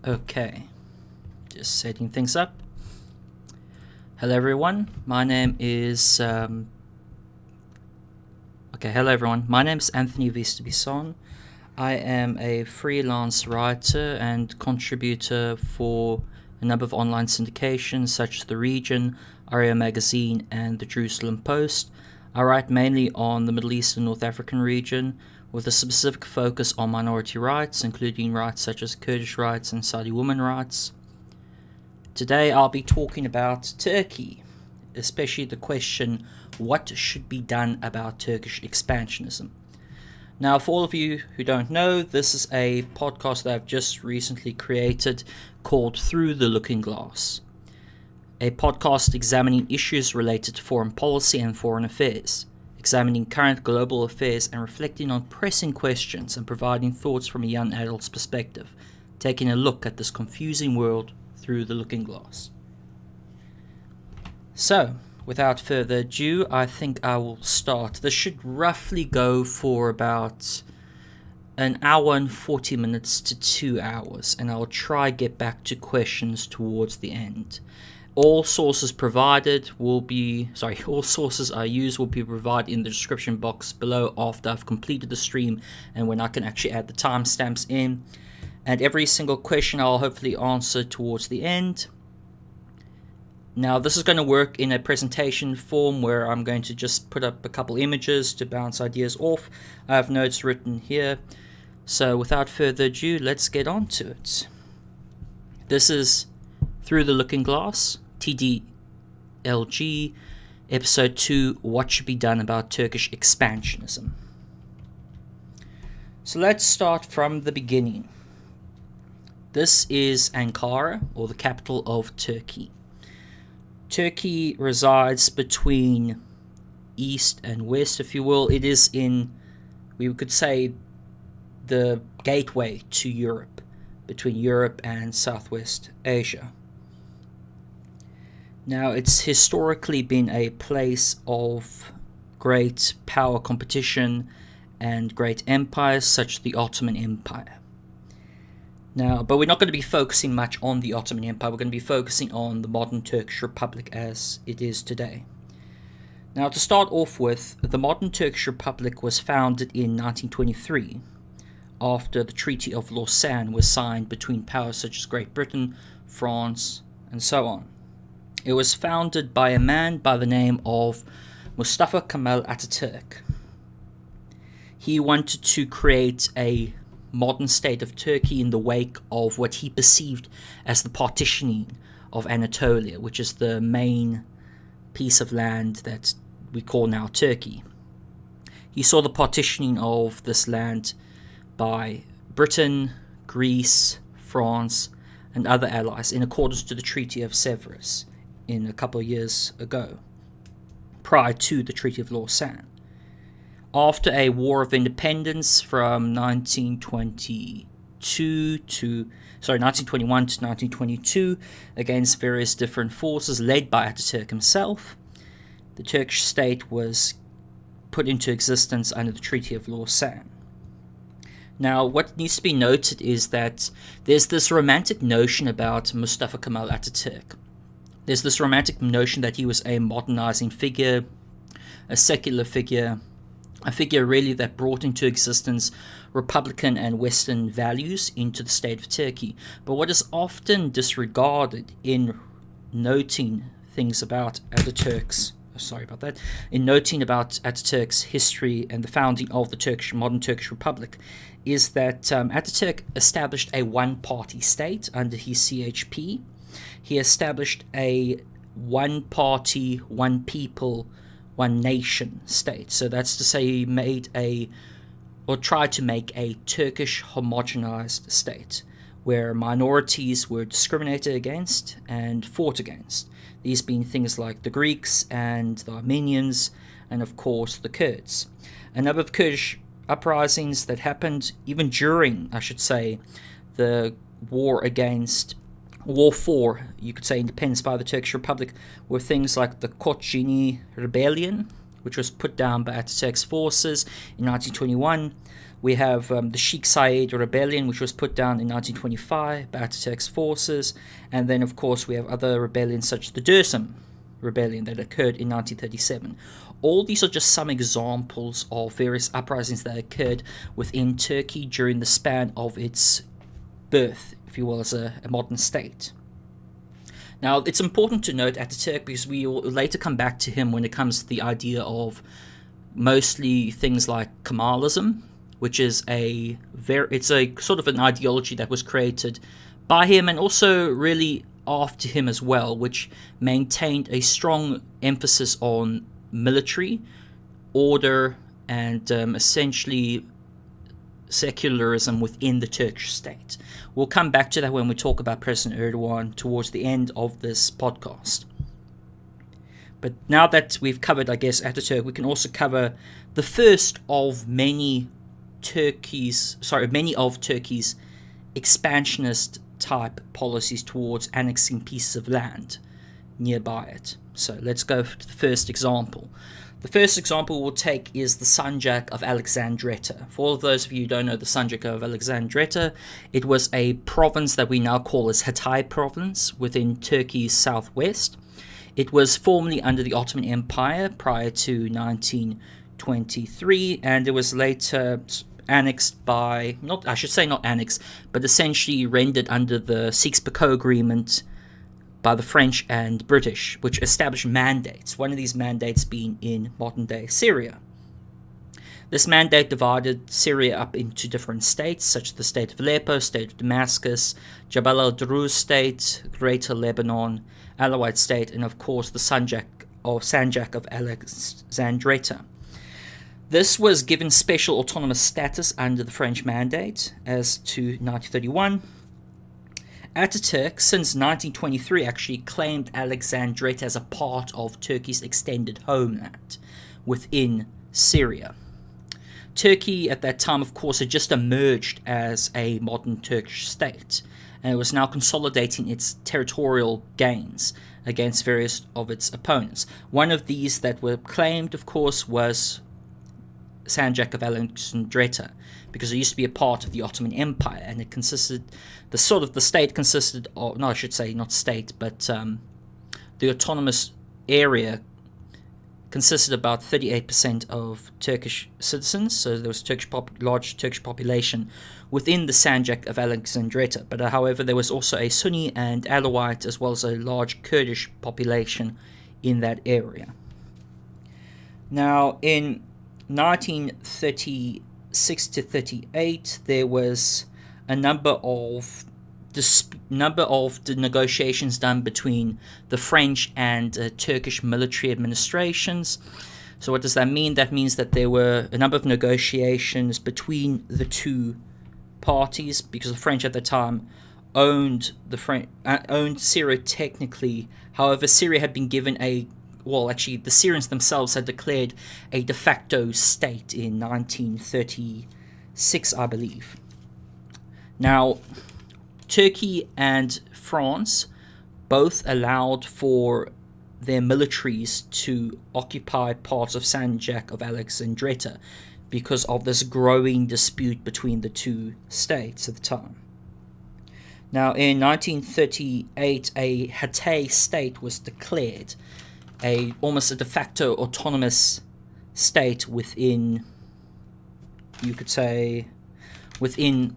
Okay, just setting things up. Hello everyone, my name is hello everyone, my name is Anthony Vistebison. I am a freelance writer and contributor for a number of online syndications such as The Region, Aria Magazine and The Jerusalem Post. I write mainly on the Middle East and North African region, with a specific focus on minority rights, including rights such as Kurdish rights and Saudi women rights. Today I'll be talking about Turkey, especially the question, what should be done about Turkish expansionism? Now, for all of you who don't know, this is a podcast that I've just recently created called Through the Looking Glass, a podcast examining issues related to foreign policy and foreign affairs, examining current global affairs and reflecting on pressing questions and providing thoughts from a young adult's perspective, taking a look at this confusing world through the looking glass. So, without further ado, I think I will start. This should roughly go for about an hour and 40 minutes to 2 hours, and I'll try get back to questions towards the end. All sources I use will be provided in the description box below after I've completed the stream and when I can actually add the timestamps in. And every single question I'll hopefully answer towards the end. Now, this is going to work in a presentation form where I'm going to just put up a couple images to bounce ideas off. I have notes written here. So without further ado, let's get on to it. This is Through the Looking Glass, TTLG, Episode 2, What Should Be Done About Turkish Expansionism. So let's start from the beginning. This is Ankara, or the capital of Turkey. Turkey resides between east and west, if you will. It is in, we could say, the gateway to Europe, between Europe and Southwest Asia. Now, it's historically been a place of great power competition and great empires, such as the Ottoman Empire. Now, but we're not going to be focusing much on the Ottoman Empire. We're going to be focusing on the modern Turkish Republic as it is today. Now, to start off with, the modern Turkish Republic was founded in 1923, after the Treaty of Lausanne was signed between powers such as Great Britain, France, and so on. It was founded by a man by the name of Mustafa Kemal Atatürk. He wanted to create a modern state of Turkey in the wake of what he perceived as the partitioning of Anatolia, which is the main piece of land that we call now Turkey. He saw the partitioning of this land by Britain, Greece, France, and other allies in accordance to the Treaty of Sèvres in a couple of years ago, prior to the Treaty of Lausanne. After a war of independence from 1921 to 1922 against various different forces led by Atatürk himself, the Turkish state was put into existence under the Treaty of Lausanne. Now, what needs to be noted is that there's this romantic notion about Mustafa Kemal Atatürk. There's this romantic notion that he was a modernizing figure, a secular figure, a figure really that brought into existence Republican and Western values into the state of Turkey. But what is often disregarded in noting things about Atatürk's history and the founding of the modern Turkish Republic is that Atatürk established a one-party state under his CHP. He established a one-party, one-people, one-nation state. So that's to say he tried to make a Turkish homogenized state where minorities were discriminated against and fought against. These being things like the Greeks and the Armenians and of course the Kurds. A number of Kurdish uprisings that happened even during, the war for, you could say, independence by the Turkish Republic were things like the Koçyeni Rebellion, which was put down by Atatürk's forces in 1921. We have the Sheikh Zayed rebellion, which was put down in 1925 by Atatürk's forces. And then, of course, we have other rebellions such as the Dersim rebellion that occurred in 1937. All these are just some examples of various uprisings that occurred within Turkey during the span of its birth, if you will, as a modern state. Now, it's important to note Atatürk because we will later come back to him when it comes to the idea of mostly things like Kemalism, which is it's a sort of an ideology that was created by him and also really after him as well, which maintained a strong emphasis on military order and essentially secularism within the Turkish state. We'll come back to that when we talk about President Erdogan towards the end of this podcast. But now that we've covered, I guess, Atatürk, we can also cover the first of many of Turkey's expansionist type policies towards annexing pieces of land nearby it. So let's go to the first example. The first example we'll take is the Sanjak of Alexandretta. For all of those of you who don't know the Sanjak of Alexandretta, it was a province that we now call as Hatay province within Turkey's southwest. It was formerly under the Ottoman Empire prior to 1923, and it was later annexed by, not annexed, but essentially rendered under the Sykes-Picot Agreement by the French and British, which established mandates, one of these mandates being in modern-day Syria. This mandate divided Syria up into different states, such as the state of Aleppo, state of Damascus, Jabal al-Druze state, Greater Lebanon, Alawite state, and of course the Sanjak of Alexandretta. This was given special autonomous status under the French mandate as to 1931. Atatürk, since 1923, actually claimed Alexandretta as a part of Turkey's extended homeland within Syria. Turkey at that time, of course, had just emerged as a modern Turkish state, and it was now consolidating its territorial gains against various of its opponents. One of these that were claimed, of course, was Sanjak of Alexandretta, because it used to be a part of the Ottoman Empire, and it consisted, the state consisted of, no, I should say not state, but the autonomous area consisted of about 38% of Turkish citizens, so there was large Turkish population within the Sanjak of Alexandretta, but however there was also a Sunni and Alawite as well as a large Kurdish population in that area. Now in 1936 to 38, there was a number of the negotiations done between the French and Turkish military administrations. So what does that mean? That means that there were a number of negotiations between the two parties, because the French at the time owned Syria technically. However, Syria had been given the Syrians themselves had declared a de facto state in 1936, I believe. Now, Turkey and France both allowed for their militaries to occupy parts of Sanjak of Alexandretta because of this growing dispute between the two states at the time. Now, in 1938, a Hatay state was declared, almost a de facto autonomous state within, you could say, within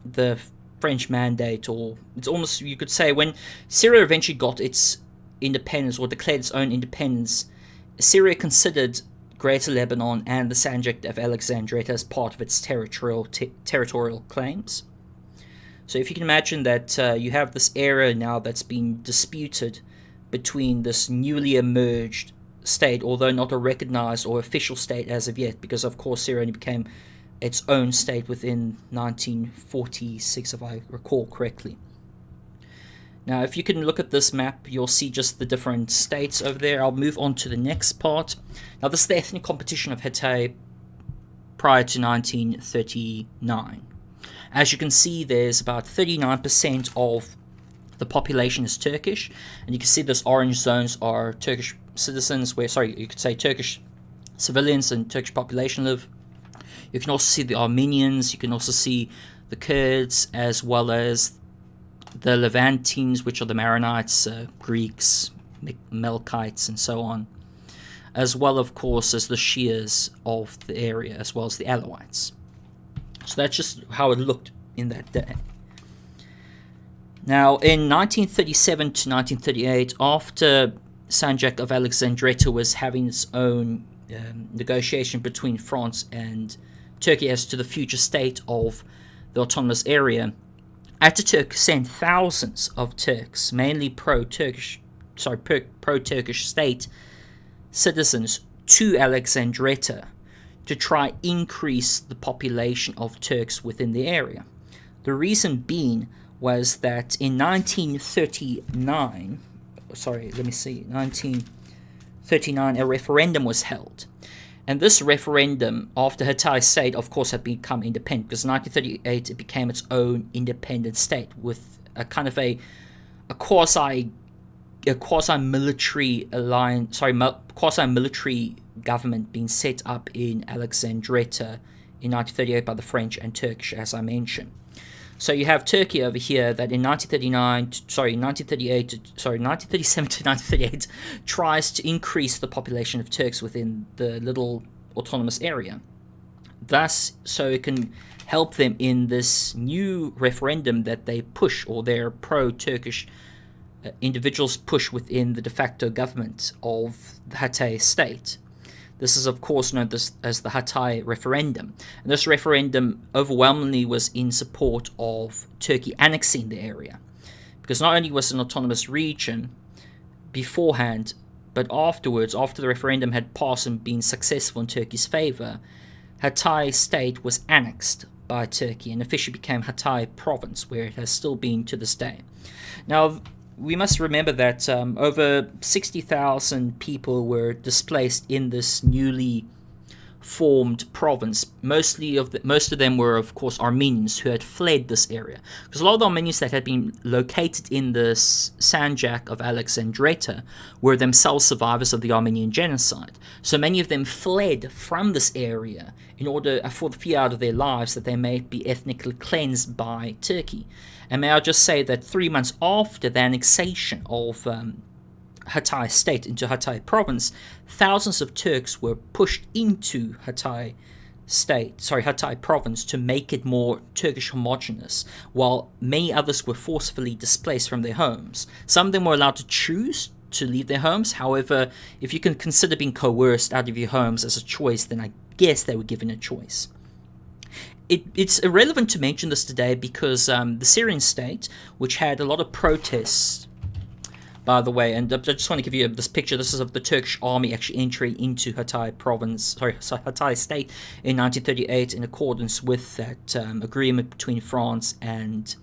the French mandate, or it's almost, you could say, when Syria eventually got its independence or declared its own independence, Syria considered Greater Lebanon and the Sanjak of Alexandretta as part of its territorial claims. So if you can imagine that you have this area now that's been disputed between this newly emerged state, although not a recognized or official state as of yet, because of course Syria only became its own state within 1946, if I recall correctly. Now, if you can look at this map, you'll see just the different states over there. I'll move on to the next part. Now, this is the ethnic competition of Hatay prior to 1939. As you can see, there's about 39% of the population is Turkish, and you can see those orange zones are Turkish citizens, you could say Turkish civilians and Turkish population live. You can also see the Armenians, you can also see the Kurds, as well as the Levantines, which are the Maronites, Greeks, Melkites, and so on, as well, of course, as the Shias of the area, as well as the Alawites. So that's just how it looked in that day. Now, in 1937 to 1938, after Sanjak of Alexandretta was having its own negotiation between France and Turkey as to the future state of the autonomous area, Atatürk sent thousands of Turks, mainly pro-Turkish state citizens, to Alexandretta to try increase the population of Turks within the area. The reason being was that in 1939, a referendum was held. And this referendum, after Hatay state, of course, had become independent, because in 1938 it became its own independent state with a kind of a quasi-military quasi-military government being set up in Alexandretta in 1938 by the French and Turkish, as I mentioned. So you have Turkey over here that in 1937 to 1938 tries to increase the population of Turks within the little autonomous area. Thus, so it can help them in this new referendum that they push, or their pro-Turkish individuals push within the de facto government of the Hatay state. This is, of course, known as the Hatay referendum. And this referendum overwhelmingly was in support of Turkey annexing the area. Because not only was it an autonomous region beforehand, but afterwards, after the referendum had passed and been successful in Turkey's favor, Hatay state was annexed by Turkey and officially became Hatay province, where it has still been to this day. Now, we must remember that over 60,000 people were displaced in this newly formed province. Most of them were, of course, Armenians who had fled this area. Because a lot of the Armenians that had been located in the Sanjak of Alexandretta were themselves survivors of the Armenian genocide. So many of them fled from this area in order, for the fear out of their lives, that they may be ethnically cleansed by Turkey. And may I just say that 3 months after the annexation of Hatay state into Hatay province, thousands of Turks were pushed into Hatay province to make it more Turkish homogeneous, while many others were forcefully displaced from their homes. Some of them were allowed to choose to leave their homes. However, if you can consider being coerced out of your homes as a choice, then I guess they were given a choice. It's irrelevant to mention this today because the Syrian state, which had a lot of protests, by the way, and I just want to give you this picture. This is of the Turkish army actually entering into Hatay state in 1938 in accordance with that agreement between France and,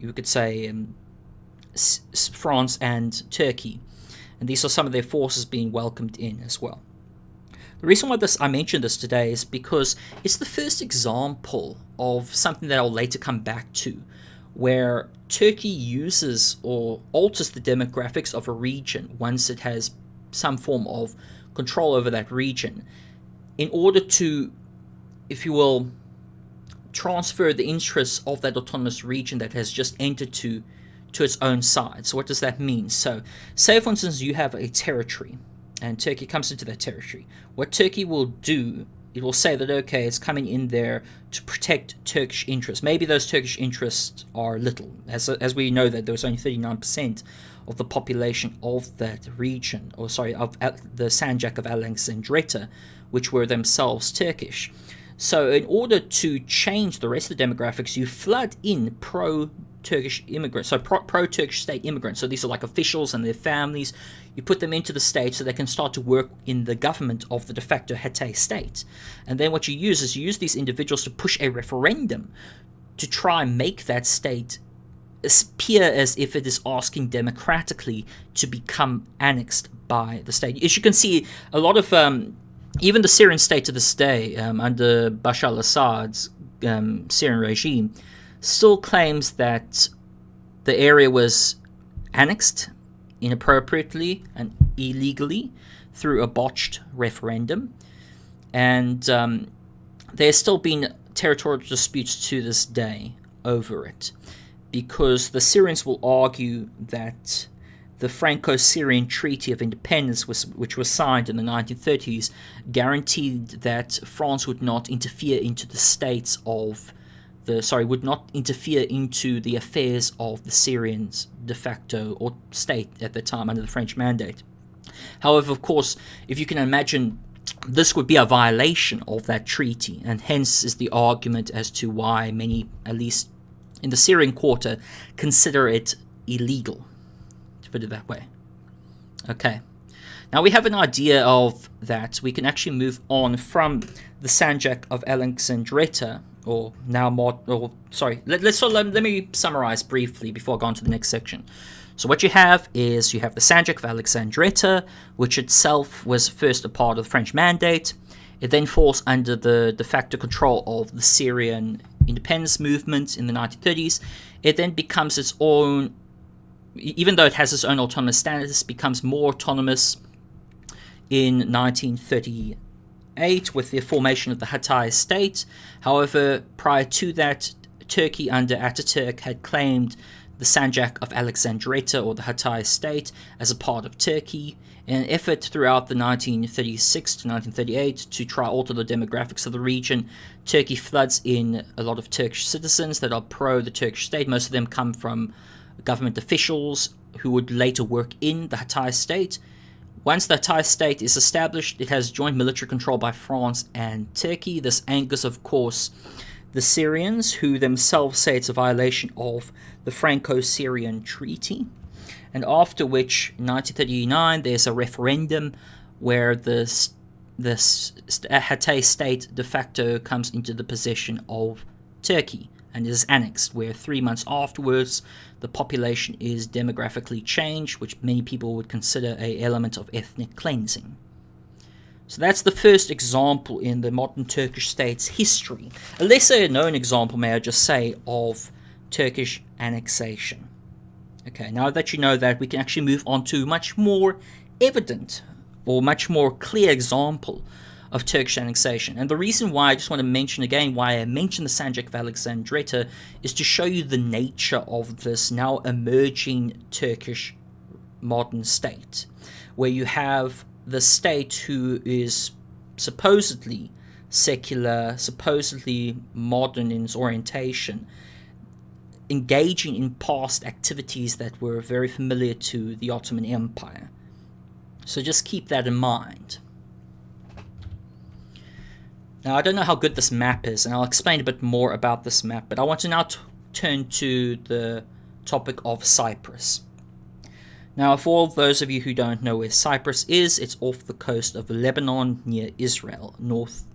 you could say, France and Turkey. And these are some of their forces being welcomed in as well. The reason why I mentioned this today is because it's the first example of something that I'll later come back to, where Turkey uses or alters the demographics of a region once it has some form of control over that region in order to, if you will, transfer the interests of that autonomous region that has just entered to its own side. So what does that mean? So say, for instance, you have a territory and Turkey comes into that territory. What Turkey will do, it will say that, okay, it's coming in there to protect Turkish interests. Maybe those Turkish interests are little, as we know that there was only 39% of the population of that region, of the Sanjak of Alexandretta, which were themselves Turkish. So in order to change the rest of the demographics, you flood in pro-Turkish immigrants, so pro-Turkish state immigrants. So these are like officials and their families. You put them into the state so they can start to work in the government of the de facto Hatay state. And then what you use is you use these individuals to push a referendum to try and make that state appear as if it is asking democratically to become annexed by the state. As you can see, a lot of even the Syrian state to this day, under Bashar al-Assad's Syrian regime, still claims that the area was annexed inappropriately and illegally through a botched referendum. And there's still been territorial disputes to this day over it, because the Syrians will argue that the Franco-Syrian Treaty of Independence, which was signed in the 1930s, guaranteed that France would not interfere into would not interfere into the affairs of the Syrians de facto or state at the time under the French mandate. However, of course, if you can imagine, this would be a violation of that treaty, and hence is the argument as to why many, at least in the Syrian quarter, consider it illegal, to put it that way. Okay, now we have an idea of that. We can actually move on from the Sanjak of Alexandretta, let me summarize briefly before I go on to the next section. So what you have is the Sanjak of Alexandretta, which itself was first a part of the French mandate. It then falls under the de facto control of the Syrian independence movement in the 1930s. It then becomes its own, even though it has its own autonomous status, becomes more autonomous in 1938 with the formation of the Hatay state. However, prior to that, Turkey under Atatürk had claimed the Sanjak of Alexandretta, or the Hatay state, as a part of Turkey. In an effort throughout the 1936 to 1938 to try to alter the demographics of the region, Turkey floods in a lot of Turkish citizens that are pro the Turkish state. Most of them come from government officials who would later work in the Hatay state. Once the Hatay state is established, it has joint military control by France and Turkey. This angers, of course, the Syrians, who themselves say it's a violation of the Franco-Syrian Treaty. And after which, in 1939, there's a referendum where the Hatay state de facto comes into the possession of Turkey and is annexed, where 3 months afterwards, the population is demographically changed, which many people would consider an element of ethnic cleansing. So that's the first example in the modern Turkish state's history. A lesser known example, may I just say, of Turkish annexation. Okay, now that you know that, we can actually move on to much more evident or much more clear example of Turkish annexation. And the reason why I just want to mention again why I mentioned the Sanjak of Alexandretta is to show you the nature of this now emerging Turkish modern state, where you have the state who is supposedly secular, supposedly modern in its orientation, engaging in past activities that were very familiar to the Ottoman Empire. So just keep that in mind. Now, I don't know how good this map is, and I'll explain a bit more about this map, but I want to now turn to the topic of Cyprus. Now, for all those of you who don't know where Cyprus is, it's off the coast of Lebanon, near Israel, north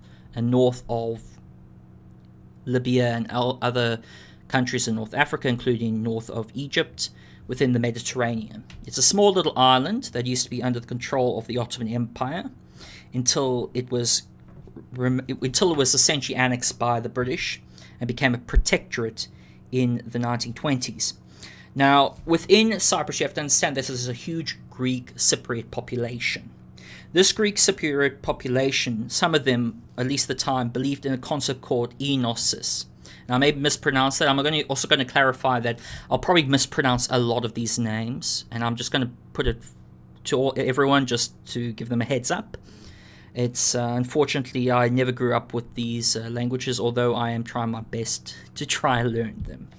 of Libya and other countries in North Africa, including north of Egypt, within the Mediterranean. It's a small little island that used to be under the control of the Ottoman Empire until it was essentially annexed by the British and became a protectorate in the 1920s. Now, within Cyprus, you have to understand this is a huge Greek Cypriot population. This Greek Cypriot population, some of them, at least at the time, believed in a concept called enosis. Now, I may mispronounce that. I'm also going to clarify that I'll probably mispronounce a lot of these names, and I'm just going to put it to everyone just to give them a heads up. It's unfortunately, I never grew up with these languages, although I am trying my best to try and learn them.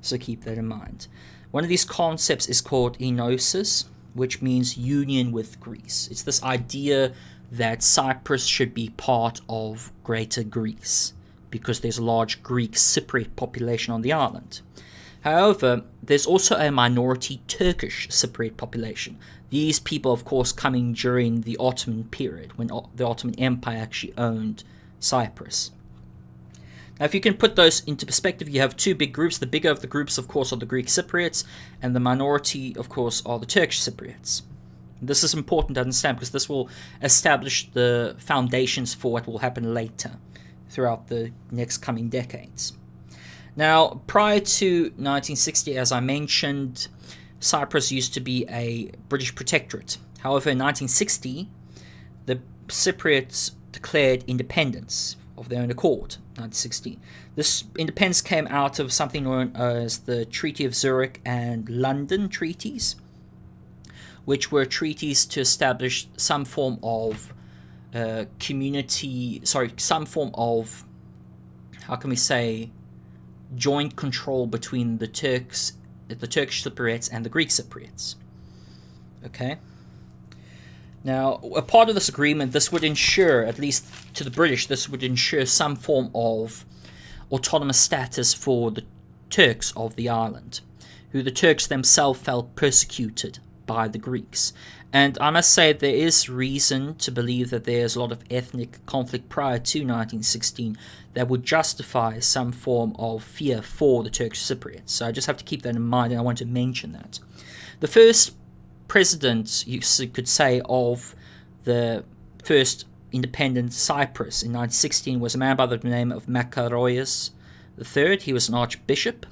So keep that in mind. One of these concepts is called enosis, which means union with Greece. It's this idea that Cyprus should be part of Greater Greece, because there's a large Greek Cypriot population on the island. However, there's also a minority Turkish Cypriot population. These people, of course, coming during the Ottoman period, when the Ottoman Empire actually owned Cyprus. Now, if you can put those into perspective, you have two big groups. The bigger of the groups, of course, are the Greek Cypriots, and the minority, of course, are the Turkish Cypriots. This is important to understand because this will establish the foundations for what will happen later throughout the next coming decades. Now, prior to 1960, as I mentioned, Cyprus used to be a British protectorate. However, in 1960, the Cypriots declared independence of their own accord, 1916. This independence came out of something known as the Treaty of Zurich and London treaties, which were treaties to establish some form of some form of, how can we say, joint control between the Turkish Cypriots and the Greek Cypriots. Okay. Now, a part of this agreement, this would ensure, at least to the British, this would ensure some form of autonomous status for the Turks of the island, who the Turks themselves felt persecuted by the Greeks. And I must say there is reason to believe that there's a lot of ethnic conflict prior to 1916 that would justify some form of fear for the Turkish Cypriots. So I just have to keep that in mind, and I want to mention that. The first president, you could say, of the first independent Cyprus in 1916 was a man by the name of Makaroias III. He was an archbishop.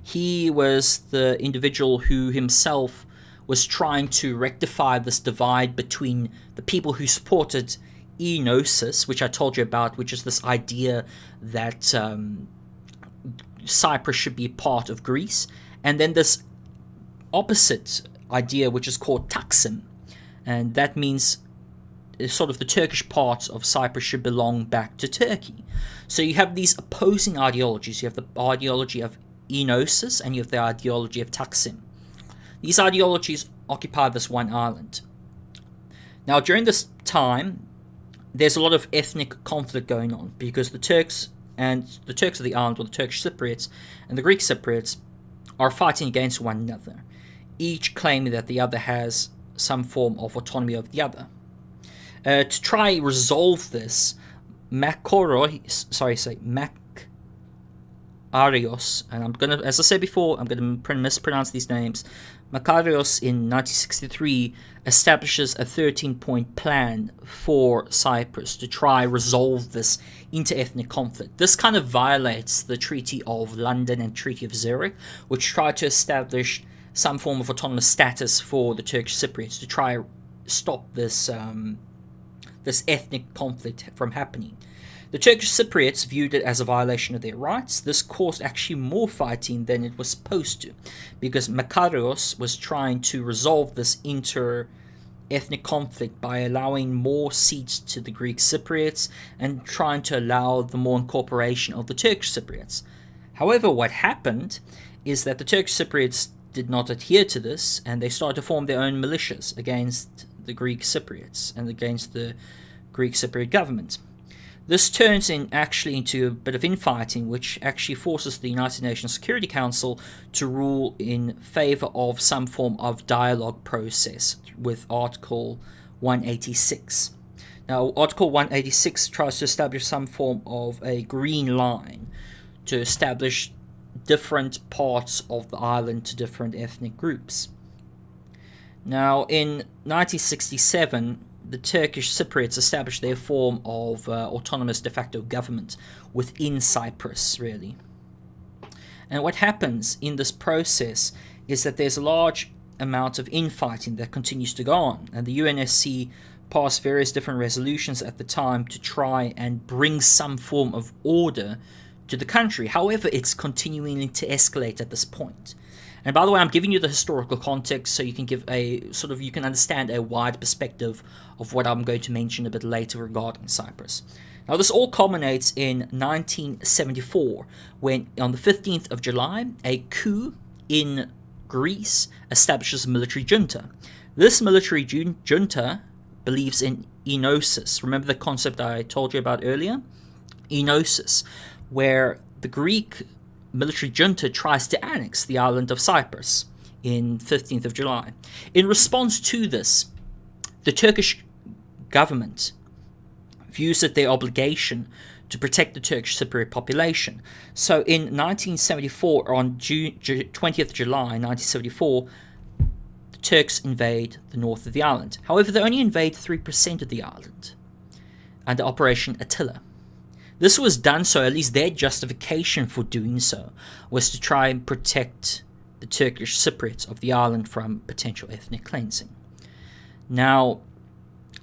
He was the individual who himself was trying to rectify this divide between the people who supported enosis, which I told you about, which is this idea that Cyprus should be part of Greece, and then this opposite idea which is called Taksim, and that means sort of the Turkish part of Cyprus should belong back to Turkey. So you have these opposing ideologies. You have the ideology of enosis and you have the ideology of Taksim. These ideologies occupy this one island. Now, during this time, there's a lot of ethnic conflict going on because the Turks of the island, or the Turkish Cypriots, and the Greek Cypriots are fighting against one another, each claiming that the other has some form of autonomy of the other. To try resolve this, Makarios, and I'm gonna, as I said before, I'm gonna mispronounce these names. Makarios in 1963 establishes a 13-point plan for Cyprus to try resolve this inter-ethnic conflict. This kind of violates the Treaty of London and Treaty of Zurich, which tried to establish some form of autonomous status for the Turkish Cypriots to try stop this this ethnic conflict from happening. The Turkish Cypriots viewed it as a violation of their rights. This caused actually more fighting than it was supposed to, because Makarios was trying to resolve this inter-ethnic conflict by allowing more seats to the Greek Cypriots and trying to allow the more incorporation of the Turkish Cypriots. However, what happened is that the Turkish Cypriots did not adhere to this, and they started to form their own militias against the Greek Cypriots and against the Greek Cypriot government. This turns into a bit of infighting, which actually forces the United Nations Security Council to rule in favor of some form of dialogue process with Article 186. Now, Article 186 tries to establish some form of a green line to establish different parts of the island to different ethnic groups. Now, in 1967, the Turkish Cypriots established their form of autonomous de facto government within Cyprus, really. And what happens in this process is that there's a large amount of infighting that continues to go on, and the UNSC passed various different resolutions at the time to try and bring some form of order to the country. However, it's continuing to escalate at this point. And by the way, I'm giving you the historical context so you can give you can understand a wide perspective of what I'm going to mention a bit later regarding Cyprus. Now, this all culminates in 1974, when on the 15th of July, a coup in Greece establishes a military junta. This military junta believes in enosis. Remember the concept I told you about earlier? Enosis, where the Greek military junta tries to annex the island of Cyprus in 15th of July. In response to this, the Turkish government views it their obligation to protect the Turkish Cypriot population. So in 1974, on 20th July 1974, the Turks invade the north of the island. However, they only invade 3% of the island under Operation Attila. This was done so, at least their justification for doing so, was to try and protect the Turkish Cypriots of the island from potential ethnic cleansing. Now,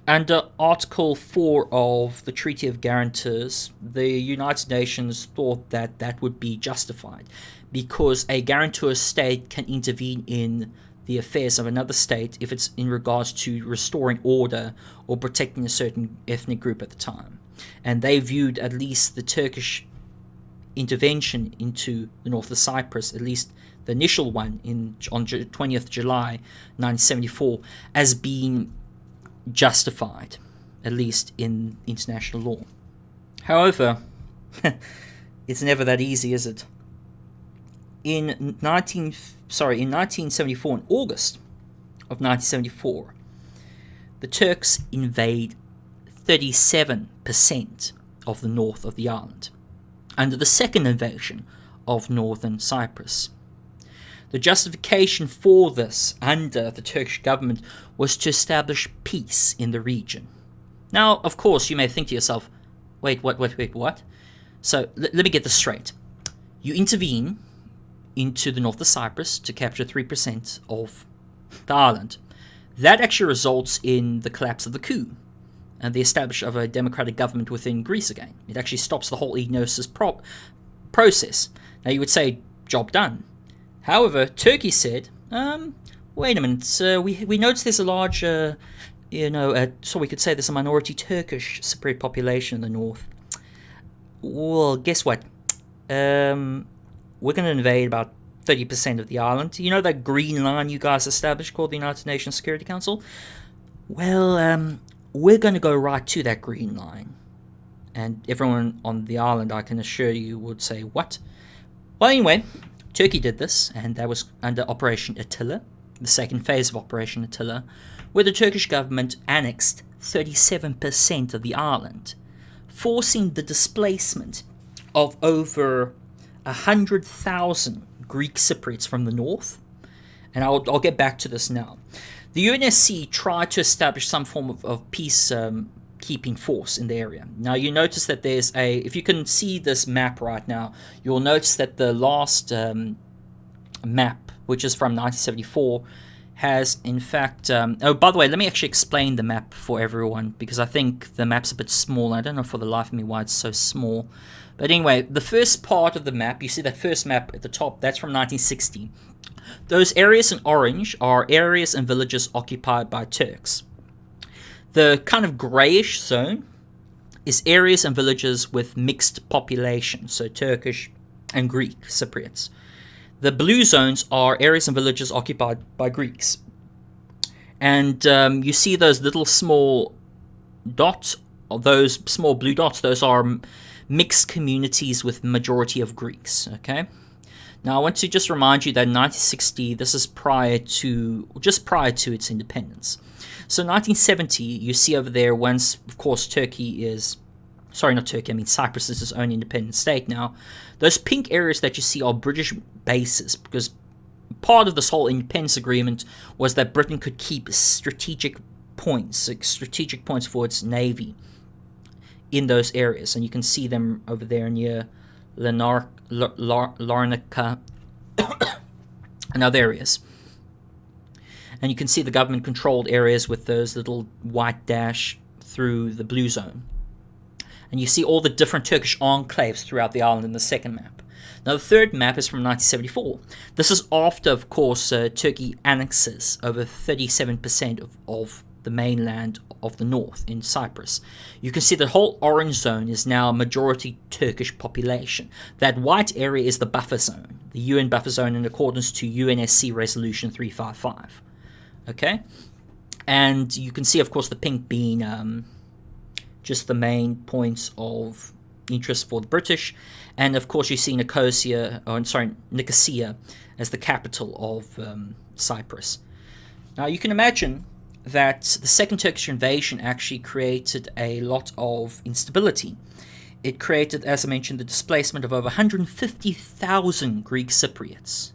Under Article 4 of the Treaty of Guarantors, the United Nations thought that that would be justified because a guarantor state can intervene in the affairs of another state if it's in regards to restoring order or protecting a certain ethnic group at the time. And they viewed at least the Turkish intervention into the north of Cyprus, at least the initial one on 20th July 1974, as being justified, at least in international law. However, it's never that easy, is it? In 1974, in August of 1974, the Turks invade 37% of the north of the island, under the second invasion of northern Cyprus. The justification for this under the Turkish government was to establish peace in the region. Now, of course, you may think to yourself, wait, what? So, let me get this straight. You intervene into the north of Cyprus to capture 3% of the island. That actually results in the collapse of the coup and the establishment of a democratic government within Greece again. It actually stops the whole enosis process. Now, you would say, job done. However, Turkey said, wait a minute, we noticed there's a large, so we could say there's a minority Turkish Cypriot population in the north. Well, guess what? We're going to invade about 30% of the island. You know that green line you guys established called the United Nations Security Council? Well, we're going to go right to that green line. And everyone on the island, I can assure you, would say, what? Well, anyway, Turkey did this, and that was under Operation Attila, the second phase of Operation Attila, where the Turkish government annexed 37% of the island, forcing the displacement of over 100,000 Greek Cypriots from the north. And I'll get back to this now. The UNSC tried to establish some form of peace keeping force in the area. Now you notice that there's if you can see this map right now, you'll notice that the last map, which is from 1974, has in fact, oh, by the way, let me actually explain the map for everyone, because I think the map's a bit small. I don't know for the life of me why it's so small. But anyway, the first part of the map, you see that first map at the top, that's from 1960. Those areas in orange are areas and villages occupied by Turks. The kind of grayish zone is areas and villages with mixed population, so Turkish and Greek Cypriots. The blue zones are areas and villages occupied by Greeks. And you see those little small dots, or those small blue dots, those are mixed communities with majority of Greeks, okay? Now, I want to just remind you that in 1960, this is just prior to its independence. So 1970, you see over there, once, of course, Cyprus is its own independent state now. Those pink areas that you see are British bases, because part of this whole independence agreement was that Britain could keep strategic points for its navy in those areas. And you can see them over there near Larnaca and other areas. And you can see the government-controlled areas with those little white dash through the blue zone. And you see all the different Turkish enclaves throughout the island in the second map. Now, the third map is from 1974. This is after, of course, Turkey annexes over 37% of the mainland of the north in Cyprus. You can see the whole orange zone is now a majority Turkish population. That white area is the buffer zone, the UN buffer zone in accordance to UNSC Resolution 355. Okay? And you can see, of course, the pink being just the main points of interest for the British. And, of course, you see Nicosia as the capital of Cyprus. Now, you can imagine that the second Turkish invasion actually created a lot of instability. It created, as I mentioned, the displacement of over 150,000 Greek Cypriots.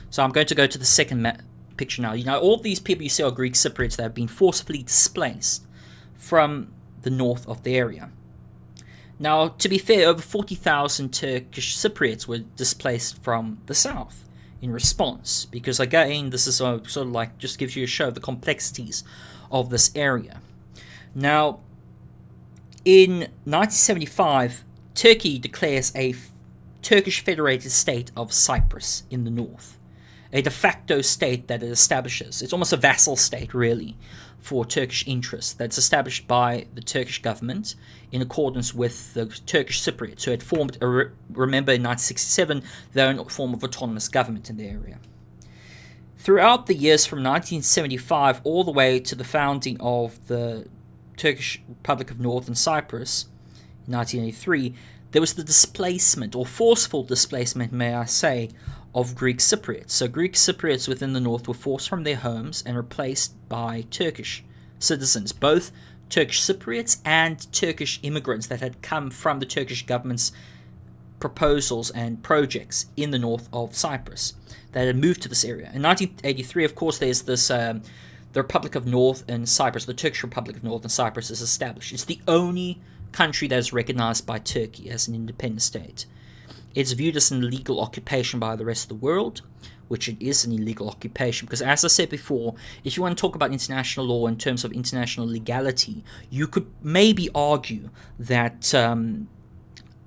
So I'm going to go to the second picture now. You know, all these people you see are Greek Cypriots that have been forcibly displaced from the north of the area. Now, to be fair, over 40,000 Turkish Cypriots were displaced from the south in response, because again, this is sort of like just gives you a show of the complexities of this area. Now, in 1975, Turkey declares a Turkish federated state of Cyprus in the north, a de facto state that it establishes. It's almost a vassal state, really, for Turkish interests, that's established by the Turkish government in accordance with the Turkish Cypriots, who had formed, remember, in 1967, their own form of autonomous government in the area. Throughout the years from 1975 all the way to the founding of the Turkish Republic of Northern Cyprus in 1983, there was the displacement, or forceful displacement, may I say, of Greek Cypriots. So Greek Cypriots within the north were forced from their homes and replaced by Turkish citizens, both Turkish Cypriots and Turkish immigrants that had come from the Turkish government's proposals and projects in the north of Cyprus that had moved to this area. In 1983, of course, there's this the Republic of Northern Cyprus, the Turkish Republic of Northern Cyprus, is established. It's the only country that is recognized by Turkey as an independent state. It's viewed as an illegal occupation by the rest of the world, which it is an illegal occupation, because as I said before, if you want to talk about international law in terms of international legality, you could maybe argue that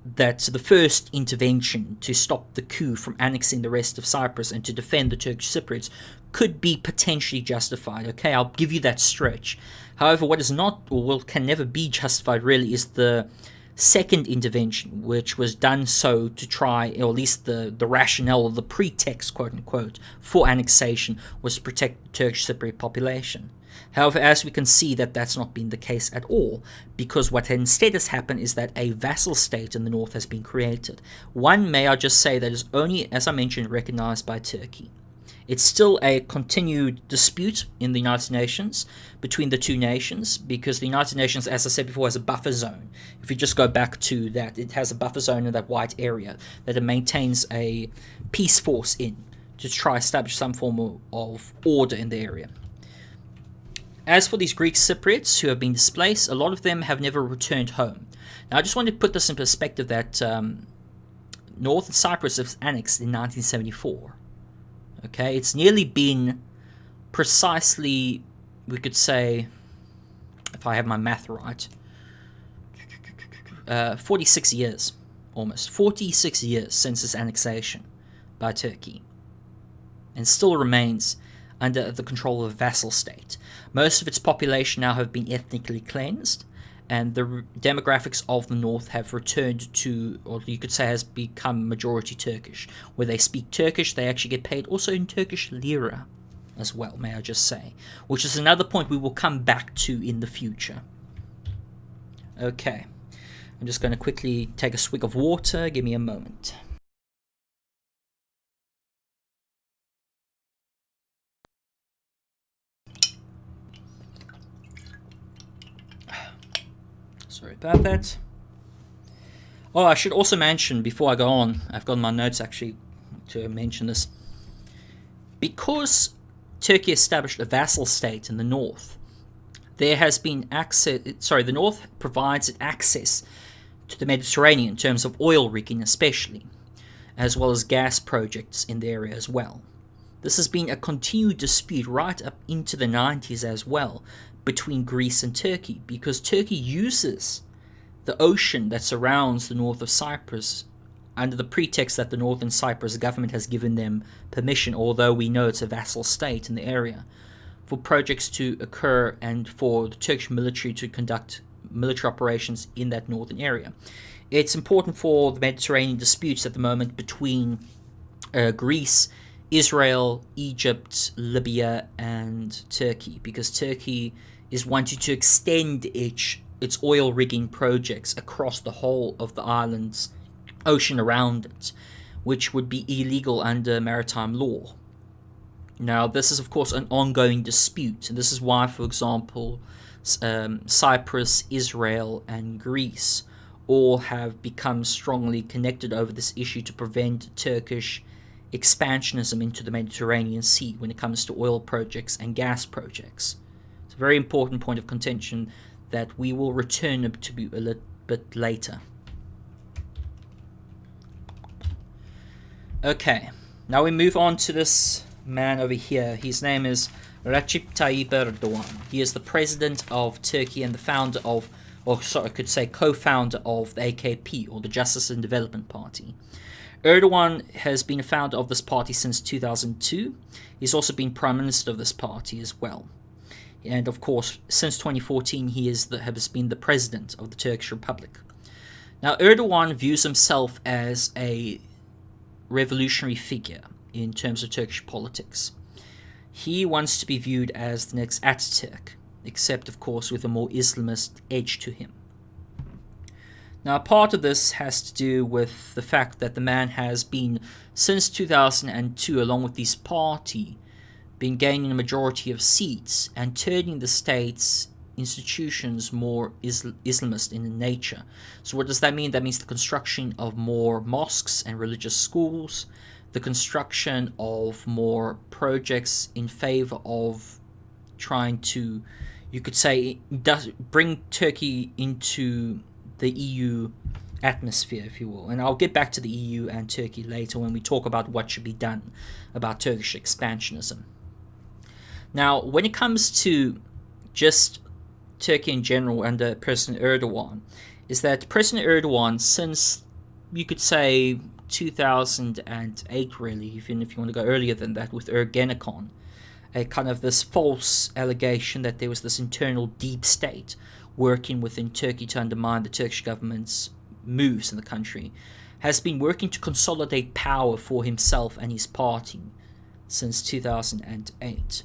that the first intervention to stop the coup from annexing the rest of Cyprus and to defend the Turkish Cypriots could be potentially justified. Okay, I'll give you that stretch. However, what is not, or can never be justified really, is the second intervention, which was done so to try, or at least the rationale or the pretext, quote unquote, for annexation was to protect the Turkish Cypriot population. However, as we can see, that's not been the case at all, because what instead has happened is that a vassal state in the north has been created. One, may I just say, that is only, as I mentioned, recognized by Turkey. It's still a continued dispute in the United Nations between the two nations, because the United Nations, as I said before, has a buffer zone. If you just go back to that, it has a buffer zone in that white area that it maintains a peace force in to try to establish some form of order in the area. As for these Greek Cypriots who have been displaced, a lot of them have never returned home. Now, I just want to put this in perspective that Northern Cyprus was annexed in 1974. Okay, it's nearly been precisely, we could say, if I have my math right, 46 years, almost 46 years since its annexation by Turkey, and still remains under the control of a vassal state. Most of its population now have been ethnically cleansed, and the demographics of the north have returned to, or you could say has become majority Turkish. Where they speak Turkish, they actually get paid also in Turkish lira as well, may I just say, which is another point we will come back to in the future. Okay, I'm just going to quickly take a swig of water. Give me a moment. Sorry about that. Oh, I should also mention, before I go on, I've got my notes actually to mention this. Because Turkey established a vassal state in the north, there has been access, the north provides it access to the Mediterranean in terms of oil rigging especially, as well as gas projects in the area as well. This has been a continued dispute right up into the 90s as well, between Greece and Turkey, because Turkey uses the ocean that surrounds the north of Cyprus under the pretext that the Northern Cyprus government has given them permission, although we know it's a vassal state in the area, for projects to occur and for the Turkish military to conduct military operations in that northern area. It's important for the Mediterranean disputes at the moment between Greece, Israel, Egypt, Libya, and Turkey, because Turkey is wanting to extend its oil rigging projects across the whole of the island's ocean around it, which would be illegal under maritime law. Now, this is, of course, an ongoing dispute, and this is why, for example, Cyprus, Israel, and Greece all have become strongly connected over this issue to prevent Turkish expansionism into the Mediterranean Sea when it comes to oil projects and gas projects. It's a very important point of contention that we will return to a little bit later. Okay, now we move on to this man over here. His name is Recep Tayyip Erdogan. He is the president of Turkey and the founder of, or sorry, I could say co-founder of the AKP, or the Justice and Development Party. Erdogan has been a founder of this party since 2002. He's also been prime minister of this party as well. And of course, since 2014, he has been the president of the Turkish Republic. Now, Erdogan views himself as a revolutionary figure in terms of Turkish politics. He wants to be viewed as the next Atatürk, except of course with a more Islamist edge to him. Now, part of this has to do with the fact that the man has been, since 2002, along with his party, been gaining a majority of seats and turning the state's institutions more Islamist in nature. So what does that mean? That means the construction of more mosques and religious schools, the construction of more projects in favor of trying to, you could say, bring Turkey into the EU atmosphere, if you will. And I'll get back to the EU and Turkey later when we talk about what should be done about Turkish expansionism. Now, when it comes to just Turkey in general under President Erdogan, is that President Erdogan, since you could say 2008 really, even if you want to go earlier than that, with Ergenekon, a kind of this false allegation that there was this internal deep state working within Turkey to undermine the Turkish government's moves in the country, has been working to consolidate power for himself and his party since 2008.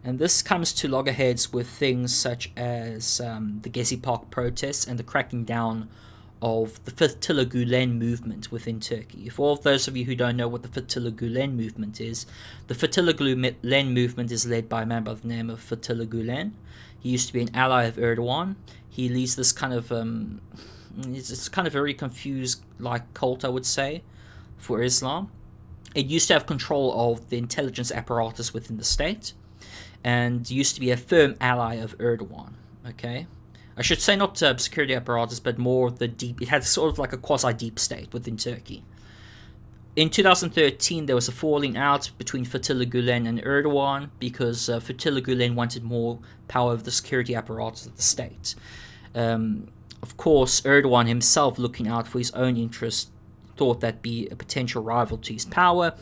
And this comes to loggerheads with things such as the Gezi Park protests and the cracking down of the Fethullah Gulen movement within Turkey. For all of those of you who don't know what the Fethullah Gulen movement is, the Fethullah Gulen movement is led by a man by the name of Fethullah Gulen. He used to be an ally of Erdogan. He leads this kind of, it's kind of very confused like cult, I would say, for Islam. It used to have control of the intelligence apparatus within the state, and used to be a firm ally of Erdogan, okay? I should say not security apparatus, but more the deep, it had sort of like a quasi-deep state within Turkey. In 2013, there was a falling out between Fethullah Gulen and Erdogan because Fethullah Gulen wanted more power of the security apparatus of the state. Of course, Erdogan himself, looking out for his own interest, thought that'd be a potential rival to his power,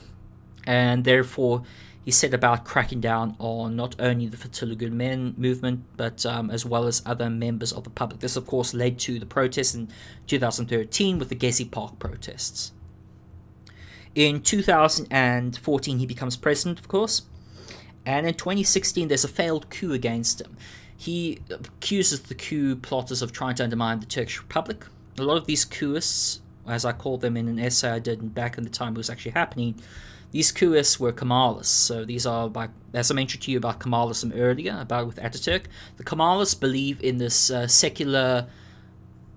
and therefore he set about cracking down on not only the Fethullah Gulen movement, but as well as other members of the public. This, of course, led to the protests in 2013 with the Gezi Park protests. In 2014, he becomes president, of course, and in 2016, there's a failed coup against him. He accuses the coup plotters of trying to undermine the Turkish Republic. A lot of these coupists, as I called them in an essay I did back in the time it was actually happening, these coupists were Kemalists. So these are, as I mentioned to you about Kemalism earlier, about with Atatürk, the Kemalists believe in this secular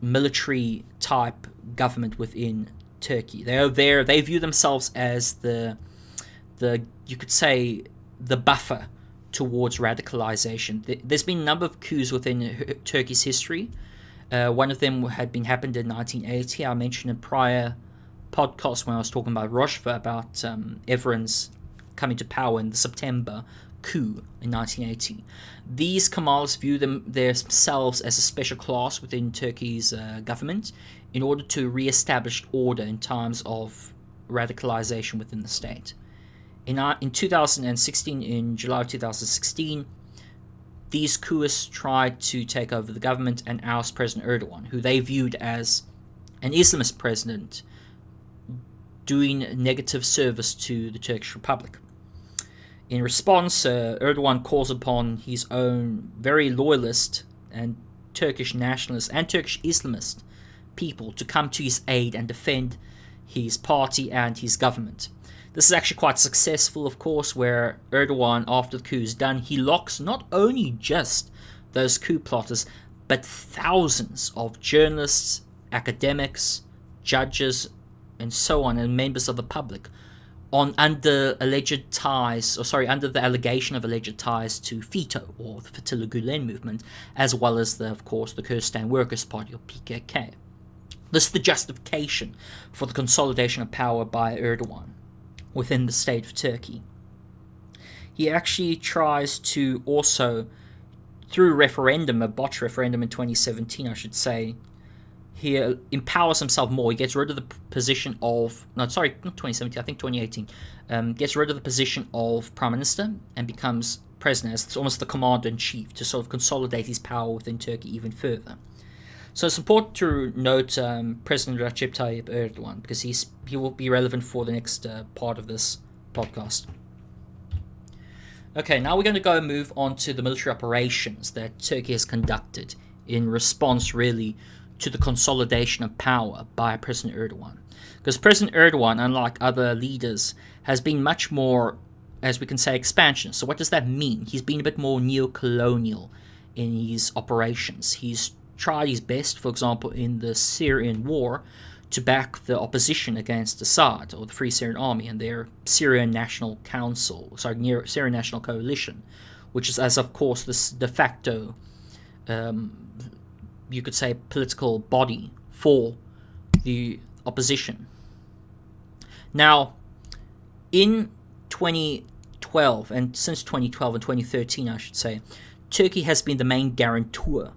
military type government within Turkey. They view themselves as the you could say the buffer towards radicalization. There's been a number of coups within Turkey's history. One of them happened in 1980. I mentioned in prior podcast when I was talking about Rojava, about Evren's coming to power in the September coup in 1980. These Kemalists view themselves as a special class within Turkey's government in order to re-establish order in times of radicalization within the state. In 2016, in July of 2016, these coupists tried to take over the government and oust President Erdogan, who they viewed as an Islamist president doing negative service to the Turkish Republic. In response, Erdogan calls upon his own very loyalist and Turkish nationalist and Turkish Islamist people to come to his aid and defend his party and his government. This is actually quite successful, of course, where Erdogan, after the coup is done, he locks not only just those coup plotters, but thousands of journalists, academics, judges, and so on, and members of the public under the allegation of alleged ties to FETÖ, or the Fethullah Gulen movement, as well as of course the Kurdistan Workers' Party, or PKK. This is the justification for the consolidation of power by Erdogan within the state of Turkey. he actually tries to also, through referendum, a botched referendum in 2017, I should say, he empowers himself more. He gets rid of the position of, no, sorry, not 2017, I think 2018, gets rid of the position of Prime Minister and becomes President, as almost the Commander-in-Chief, to sort of consolidate his power within Turkey even further. So it's important to note President Recep Tayyip Erdogan, because he will be relevant for the next part of this podcast. Okay, now we're going to go and move on to the military operations that Turkey has conducted in response, really, to the consolidation of power by President Erdogan. Because President Erdogan, unlike other leaders, has been much more, as we can say, expansionist. So what does that mean? He's been a bit more neo-colonial in his operations. He's tried his best, for example, in the Syrian war, to back the opposition against Assad, or the Free Syrian Army, and their Syrian National Syrian National Coalition, which is, as of course, this de facto, you could say, political body for the opposition. Now, in 2012, and since 2012 and 2013, I should say, Turkey has been the main guarantor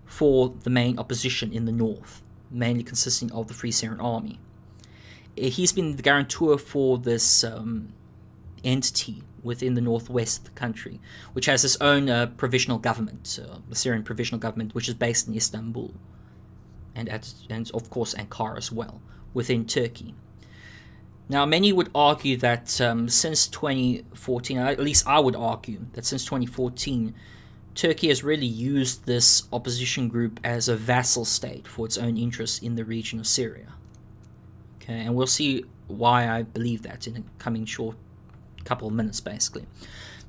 for the main opposition in the north, mainly consisting of the Free Syrian Army. He's been the guarantor for this entity within the northwest of the country, which has its own provisional government, the Syrian provisional government, which is based in Istanbul, and of course Ankara as well, within Turkey. Now, many would argue that since 2014, at least I would argue that since 2014, Turkey has really used this opposition group as a vassal state for its own interests in the region of Syria. Okay, and we'll see why I believe that in a coming short couple of minutes, basically.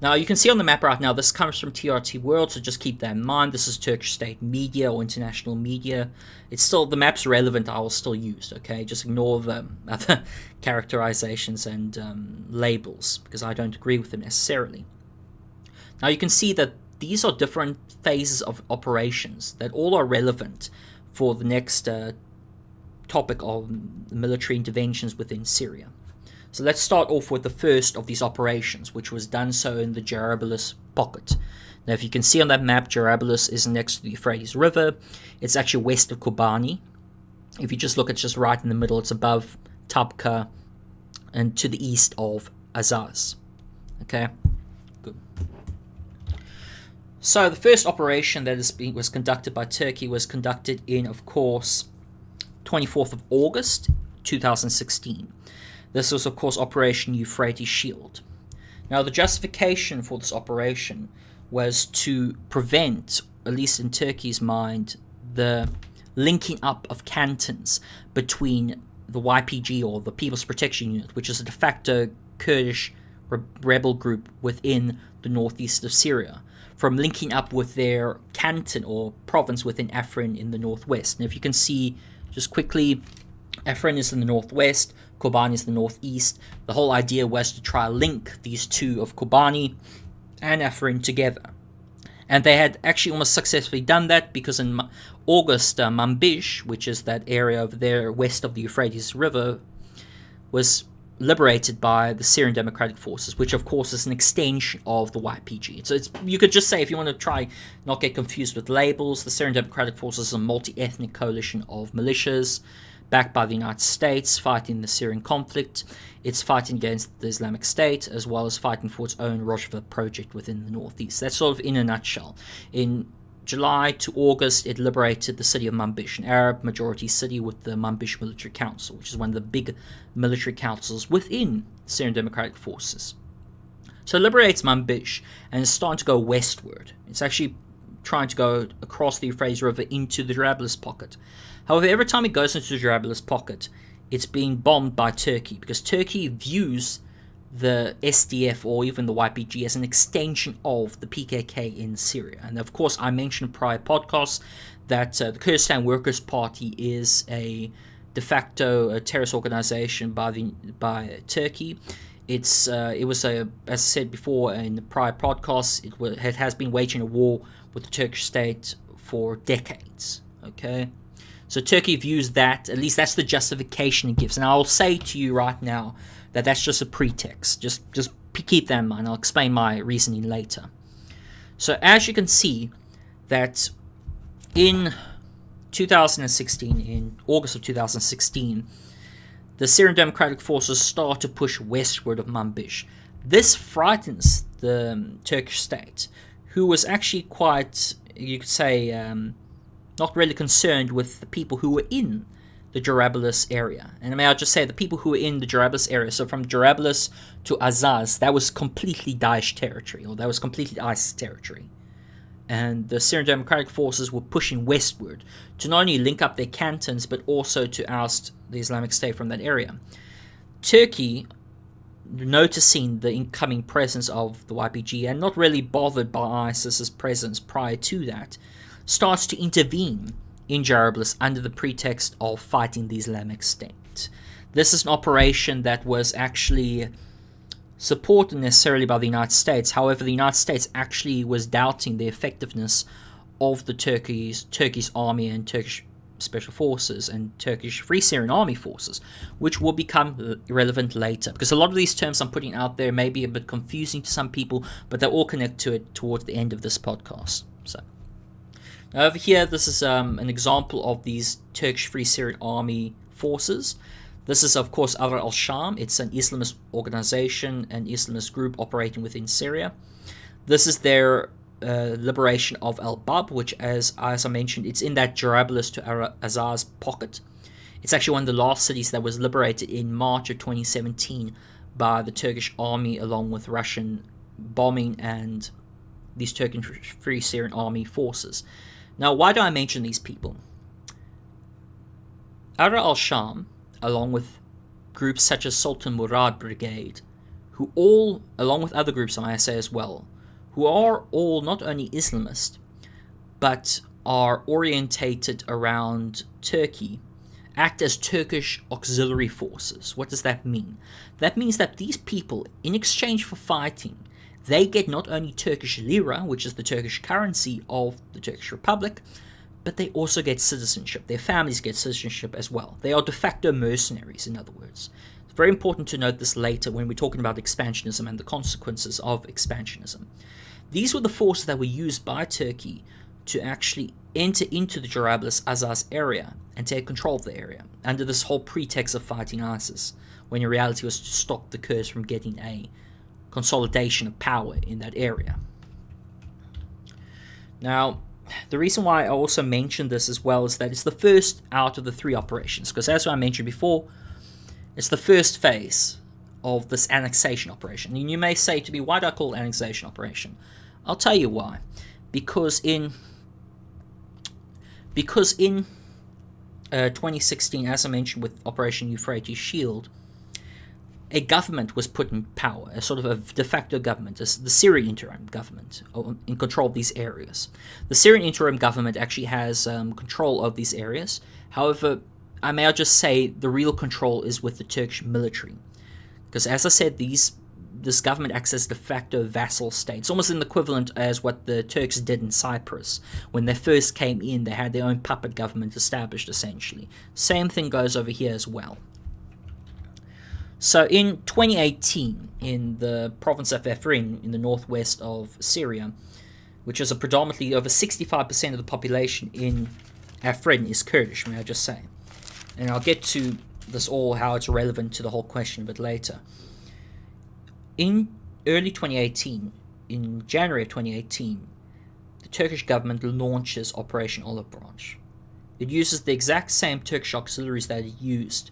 Now, you can see on the map right now, this comes from TRT World, so just keep that in mind. This is Turkish state media or international media. It's still, the map's relevant, I will still use, okay? Just ignore the other characterizations and labels, because I don't agree with them necessarily. Now, you can see that these are different phases of operations that all are relevant for the next topic of military interventions within Syria. So let's start off with the first of these operations, which was done so in the Jarablus pocket. Now, if you can see on that map, Jarablus is next to the Euphrates River. It's actually west of Kobani. If you just look, it's just right in the middle. It's above Tabqa and to the east of Azaz. Okay, good. So the first operation that was conducted by Turkey was conducted in, of course, 24th of August 2016. This was, of course, Operation Euphrates Shield. Now, the justification for this operation was to prevent, at least in Turkey's mind, the linking up of cantons between the YPG, or the People's Protection Unit, which is a de facto Kurdish rebel group within the northeast of Syria, from linking up with their canton or province within Afrin in the northwest. And if you can see, just quickly, Afrin is in the northwest, Kobani is the northeast. The whole idea was to try to link these two of Kobani and Afrin together. And they had actually almost successfully done that, because in August, Manbij, which is that area over there west of the Euphrates River, was liberated by the Syrian Democratic Forces, which of course is an extension of the YPG. So you could just say, if you want to try not get confused with labels, the Syrian Democratic Forces is a multi-ethnic coalition of militias backed by the United States, fighting the Syrian conflict. It's fighting against the Islamic State, as well as fighting for its own Rojava project within the northeast. That's sort of in a nutshell. In July to August, it liberated the city of Manbij, an Arab-majority city with the Manbij Military Council, which is one of the big military councils within the Syrian Democratic Forces. So it liberates Manbij, and it's starting to go westward. It's actually trying to go across the Euphrates River into the Jarablus pocket. However, every time it goes into the Jarablus pocket, it's being bombed by Turkey, because Turkey views the SDF or even the YPG as an extension of the PKK in Syria. And of course, I mentioned in prior podcasts that the Kurdistan Workers' Party is a de facto terrorist organization by Turkey. It was as I said before in the prior podcasts, it has been waging a war with the Turkish state for decades. Okay. So Turkey views that, at least that's the justification it gives. And I'll say to you right now that that's just a pretext. Just keep that in mind. I'll explain my reasoning later. So as you can see, that in 2016, in August of 2016, the Syrian Democratic Forces start to push westward of Manbij. This frightens the Turkish state, who was actually quite, you could say, not really concerned with the people who were in the Jarablus area. And may I just say, the people who were in the Jarablus area, so from Jarablus to Azaz, that was completely Daesh territory, or that was completely ISIS territory. And the Syrian Democratic Forces were pushing westward to not only link up their cantons, but also to oust the Islamic State from that area. Turkey, noticing the incoming presence of the YPG and not really bothered by ISIS's presence prior to that, starts to intervene in Jarablus under the pretext of fighting the Islamic State. This is an operation that was actually supported necessarily by the United States. However, the United States actually was doubting the effectiveness of the Turkish army and Turkish special forces and Turkish Free Syrian Army forces, which will become relevant later. Because a lot of these terms I'm putting out there may be a bit confusing to some people, but they all connect to it towards the end of this podcast. So now over here, this is an example of these Turkish Free Syrian Army forces. This is, of course, Adra al-Sham. It's an Islamist organization, an Islamist group operating within Syria. This is their liberation of Al-Bab, which, as I mentioned, it's in that Jarablus to Azaz pocket. It's actually one of the last cities that was liberated in March of 2017 by the Turkish army, along with Russian bombing and these Turkish Free Syrian Army forces. Now, why do I mention these people? Adra al-Sham, along with groups such as Sultan Murad Brigade, who all, along with other groups I might say as well, who are all not only Islamist, but are orientated around Turkey, act as Turkish auxiliary forces. What does that mean? That means that these people, in exchange for fighting, they get not only Turkish lira, which is the Turkish currency of the Turkish Republic, but they also get citizenship. Their families get citizenship as well. They are de facto mercenaries, in other words. It's very important to note this later when we're talking about expansionism and the consequences of expansionism. These were the forces that were used by Turkey to actually enter into the Jarablus Azaz area and take control of the area under this whole pretext of fighting ISIS, when in reality was to stop the Kurds from getting a consolidation of power in that area. Now, the reason why I also mentioned this as well is that it's the first out of the three operations, because as I mentioned before, it's the first phase of this annexation operation. And you may say to me, why do I call it annexation operation? I'll tell you why. Because in 2016, as I mentioned with Operation Euphrates Shield, a government was put in power, a sort of a de facto government, the Syrian interim government, in control of these areas. The Syrian interim government actually has control of these areas. However, I may just say the real control is with the Turkish military. Because as I said, this government acts as de facto vassal state. It's almost an equivalent as what the Turks did in Cyprus. When they first came in, they had their own puppet government established, essentially. Same thing goes over here as well. So in 2018, in the province of Afrin, in the northwest of Syria, which is a predominantly over 65% of the population in Afrin is Kurdish, may I just say. And I'll get to this all, how it's relevant to the whole question a bit later. In early 2018, in January of 2018, the Turkish government launches Operation Olive Branch. It uses the exact same Turkish auxiliaries that it used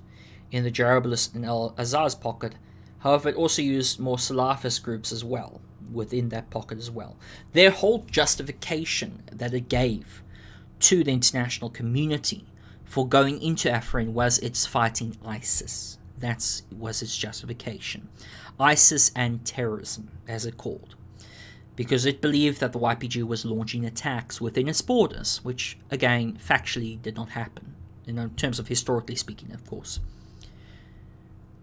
in the Jarablus and Al-Azaz pocket. However, it also used more Salafist groups as well, within that pocket as well. Their whole justification that it gave to the international community for going into Afrin was it's fighting ISIS. That was its justification. ISIS and terrorism, as it called. Because it believed that the YPG was launching attacks within its borders, which, again, factually did not happen, in terms of historically speaking, of course.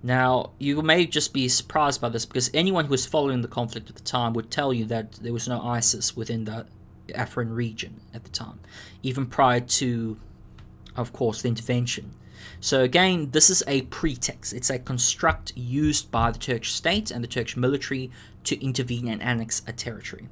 Now, you may just be surprised by this, because anyone who was following the conflict at the time would tell you that there was no ISIS within the Afrin region at the time, even prior to, of course, the intervention. So again, this is a pretext. It's a construct used by the Turkish state and the Turkish military to intervene and annex a territory.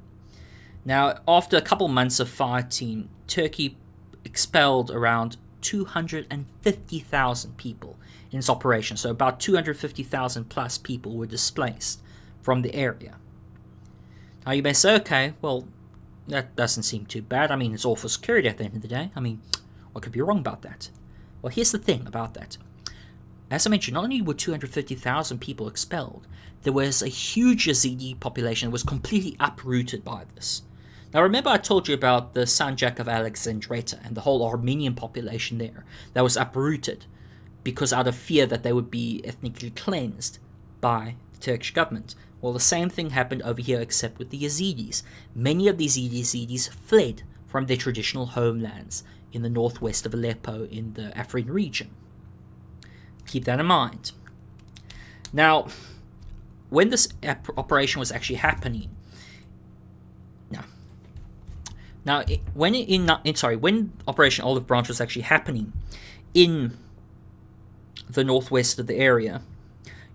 Now, after a couple months of fighting, Turkey expelled around 250,000 people in its operation. So about 250,000 plus people were displaced from the area. Now you may say, okay, well, that doesn't seem too bad. I mean, it's all for security at the end of the day. I mean, what could be wrong about that? Well, here's the thing about that. As I mentioned, not only were 250,000 people expelled, there was a huge Yazidi population that was completely uprooted by this. Now remember I told you about the Sanjak of Alexandretta and the whole Armenian population there that was uprooted because out of fear that they would be ethnically cleansed by the Turkish government. Well, the same thing happened over here except with the Yazidis. Many of these Yazidis fled from their traditional homelands in the northwest of Aleppo in the Afrin region. Keep that in mind. Now, when this operation was actually happening, when Operation Olive Branch was actually happening in the northwest of the area,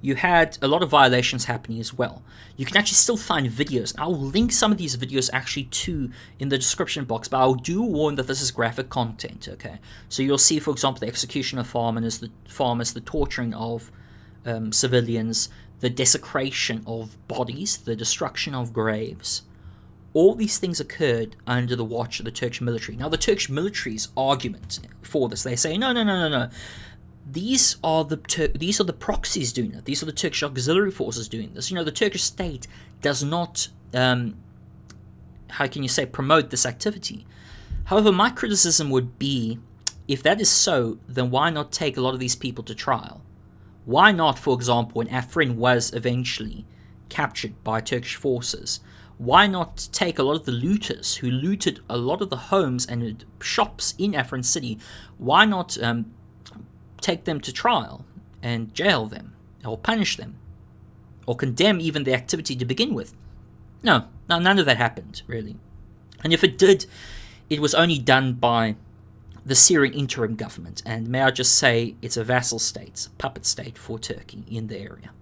you had a lot of violations happening as well. You can actually still find videos. I will link some of these videos actually in the description box, but I do warn that this is graphic content, okay? So you'll see, for example, the execution of farmers, the torturing of civilians, the desecration of bodies, the destruction of graves. All these things occurred under the watch of the Turkish military. Now, the Turkish military's argument for this, they say, no. These are the proxies doing it. These are the Turkish auxiliary forces doing this. The Turkish state does not, promote this activity. However, my criticism would be, if that is so, then why not take a lot of these people to trial? Why not, for example, when Afrin was eventually captured by Turkish forces, why not take a lot of the looters who looted a lot of the homes and shops in Afrin city, why not take them to trial and jail them, or punish them, or condemn even the activity to begin with? No, none of that happened, really. And if it did, it was only done by the Syrian interim government, and may I just say, it's a vassal state, a puppet state for Turkey in the area.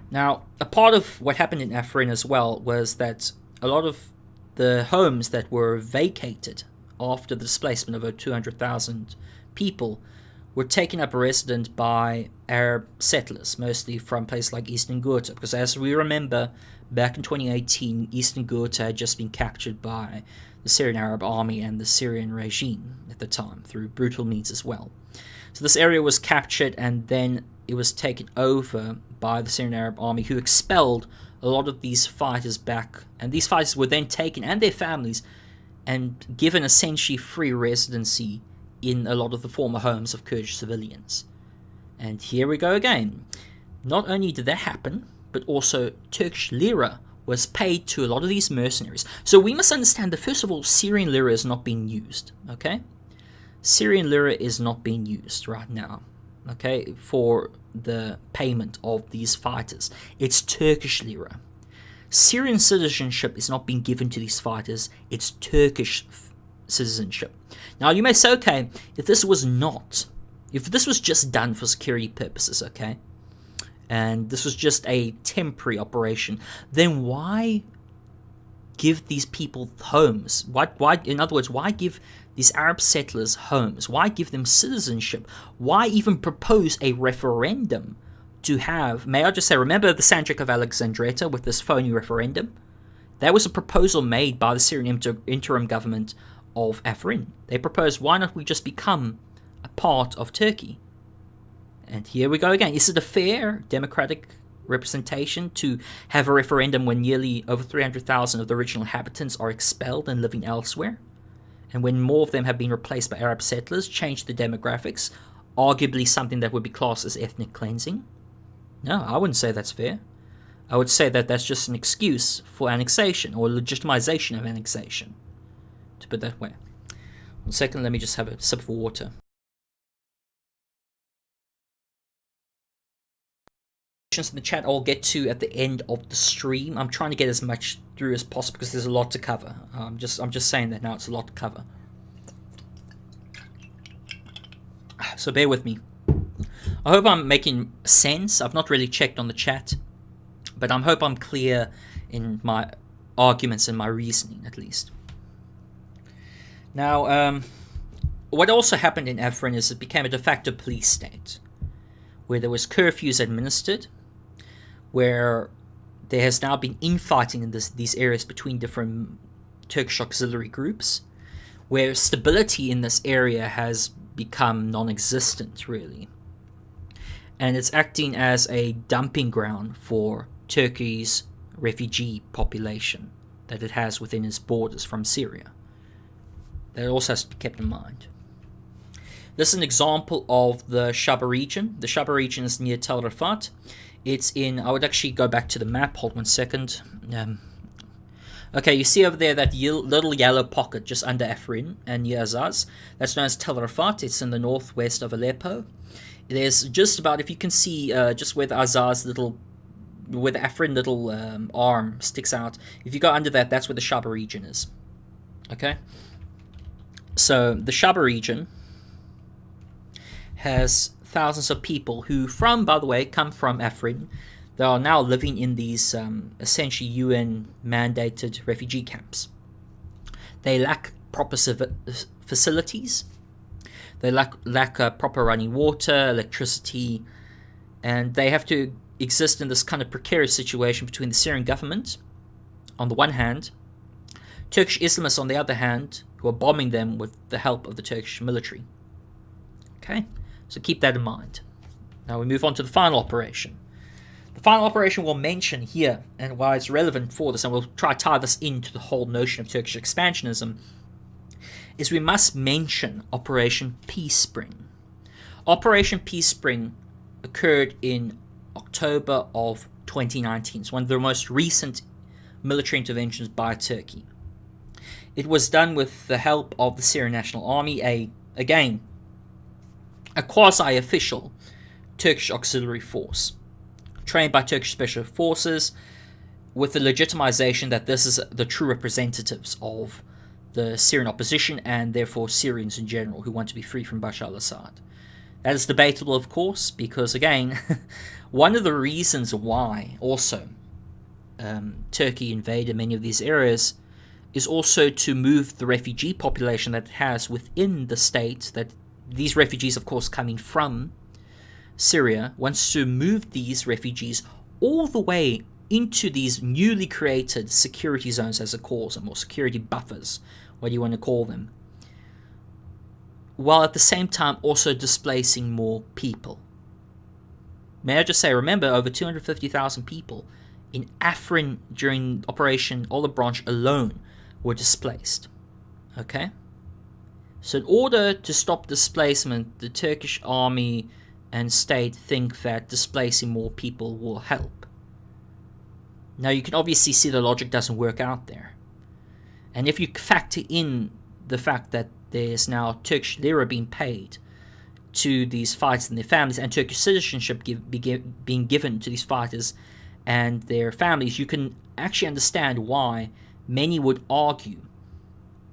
Now, a part of what happened in Afrin as well was that a lot of the homes that were vacated after the displacement of over 200,000 people were taken up resident by Arab settlers, mostly from places like Eastern Ghouta, because as we remember, back in 2018, Eastern Ghouta had just been captured by the Syrian Arab Army and the Syrian regime at the time, through brutal means as well. So this area was captured, and then it was taken over by the Syrian Arab Army, who expelled a lot of these fighters back, and these fighters were then taken, and their families, and given essentially free residency in a lot of the former homes of Kurdish civilians. And here we go again. Not only did that happen, but also Turkish lira was paid to a lot of these mercenaries. So we must understand that, first of all, Syrian lira is not being used, okay? Syrian lira is not being used right now, okay, for the payment of these fighters. It's Turkish lira. Syrian citizenship is not being given to these fighters, it's Turkish citizenship. Now you may say, okay, if this was just done for security purposes, okay, and this was just a temporary operation, then why give these people homes? Why, in other words, why give these Arab settlers homes? Why give them citizenship? Why even propose a referendum to have, may I just say, remember the Sanjak of Alexandretta with this phony referendum? That was a proposal made by the Syrian interim government of Afrin. They proposed, why not we just become a part of Turkey? And here we go again. Is it a fair democratic representation to have a referendum when nearly over 300,000 of the original inhabitants are expelled and living elsewhere? And when more of them have been replaced by Arab settlers, change the demographics, arguably something that would be classed as ethnic cleansing? No, I wouldn't say that's fair. I would say that that's just an excuse for annexation, or legitimization of annexation, to put it that way. 1 second, let me just have a sip of water. In the chat I'll get to at the end of the stream. I'm trying to get as much through as possible because there's a lot to cover. I'm just saying that now, it's a lot to cover. So bear with me. I hope I'm making sense. I've not really checked on the chat, but I hope I'm clear in my arguments and my reasoning, at least. Now, what also happened in Afrin is it became a de facto police state, where there was curfews administered, where there has now been infighting in these areas between different Turkish auxiliary groups, where stability in this area has become non-existent, really. And it's acting as a dumping ground for Turkey's refugee population that it has within its borders from Syria. That also has to be kept in mind. This is an example of the Shaba region. The Shaba region is near Tel Rifat. It's in, I would actually go back to the map, hold 1 second. Okay, you see over there that little yellow pocket just under Afrin and near Azaz. That's known as Tel Rifat. It's in the northwest of Aleppo. There's just about, if you can see, just where the Azaz where the Afrin little arm sticks out. If you go under that, that's where the Shaba region is. Okay? So, the Shaba region has thousands of people who, by the way, come from Afrin. They are now living in these essentially UN-mandated refugee camps. They lack proper facilities. They lack proper running water, electricity, and they have to exist in this kind of precarious situation between the Syrian government, on the one hand, Turkish Islamists on the other hand, who are bombing them with the help of the Turkish military. Okay, so keep that in mind. Now we move on to the final operation. The final operation we'll mention here, and why it's relevant for this, and we'll try to tie this into the whole notion of Turkish expansionism, is we must mention Operation Peace Spring. Operation Peace Spring occurred in October of 2019. It's one of the most recent military interventions by Turkey. It was done with the help of the Syrian National Army, a quasi-official Turkish auxiliary force, trained by Turkish Special Forces, with the legitimization that this is the true representatives of the Syrian opposition and therefore Syrians in general who want to be free from Bashar al-Assad. That is debatable, of course, because again, one of the reasons why also Turkey invaded many of these areas is also to move the refugee population that it has within the state, that these refugees, of course, coming from Syria, wants to move these refugees all the way into these newly created security zones, as it calls them, or security buffers, what do you want to call them, while at the same time also displacing more people. May I just say, remember, over 250,000 people in Afrin during Operation Olive Branch alone were displaced. Okay? So in order to stop displacement, the Turkish army and state think that displacing more people will help. Now you can obviously see the logic doesn't work out there. And if you factor in the fact that there's now Turkish lira being paid to these fighters and their families, and Turkish citizenship being given to these fighters and their families, you can actually understand why many would argue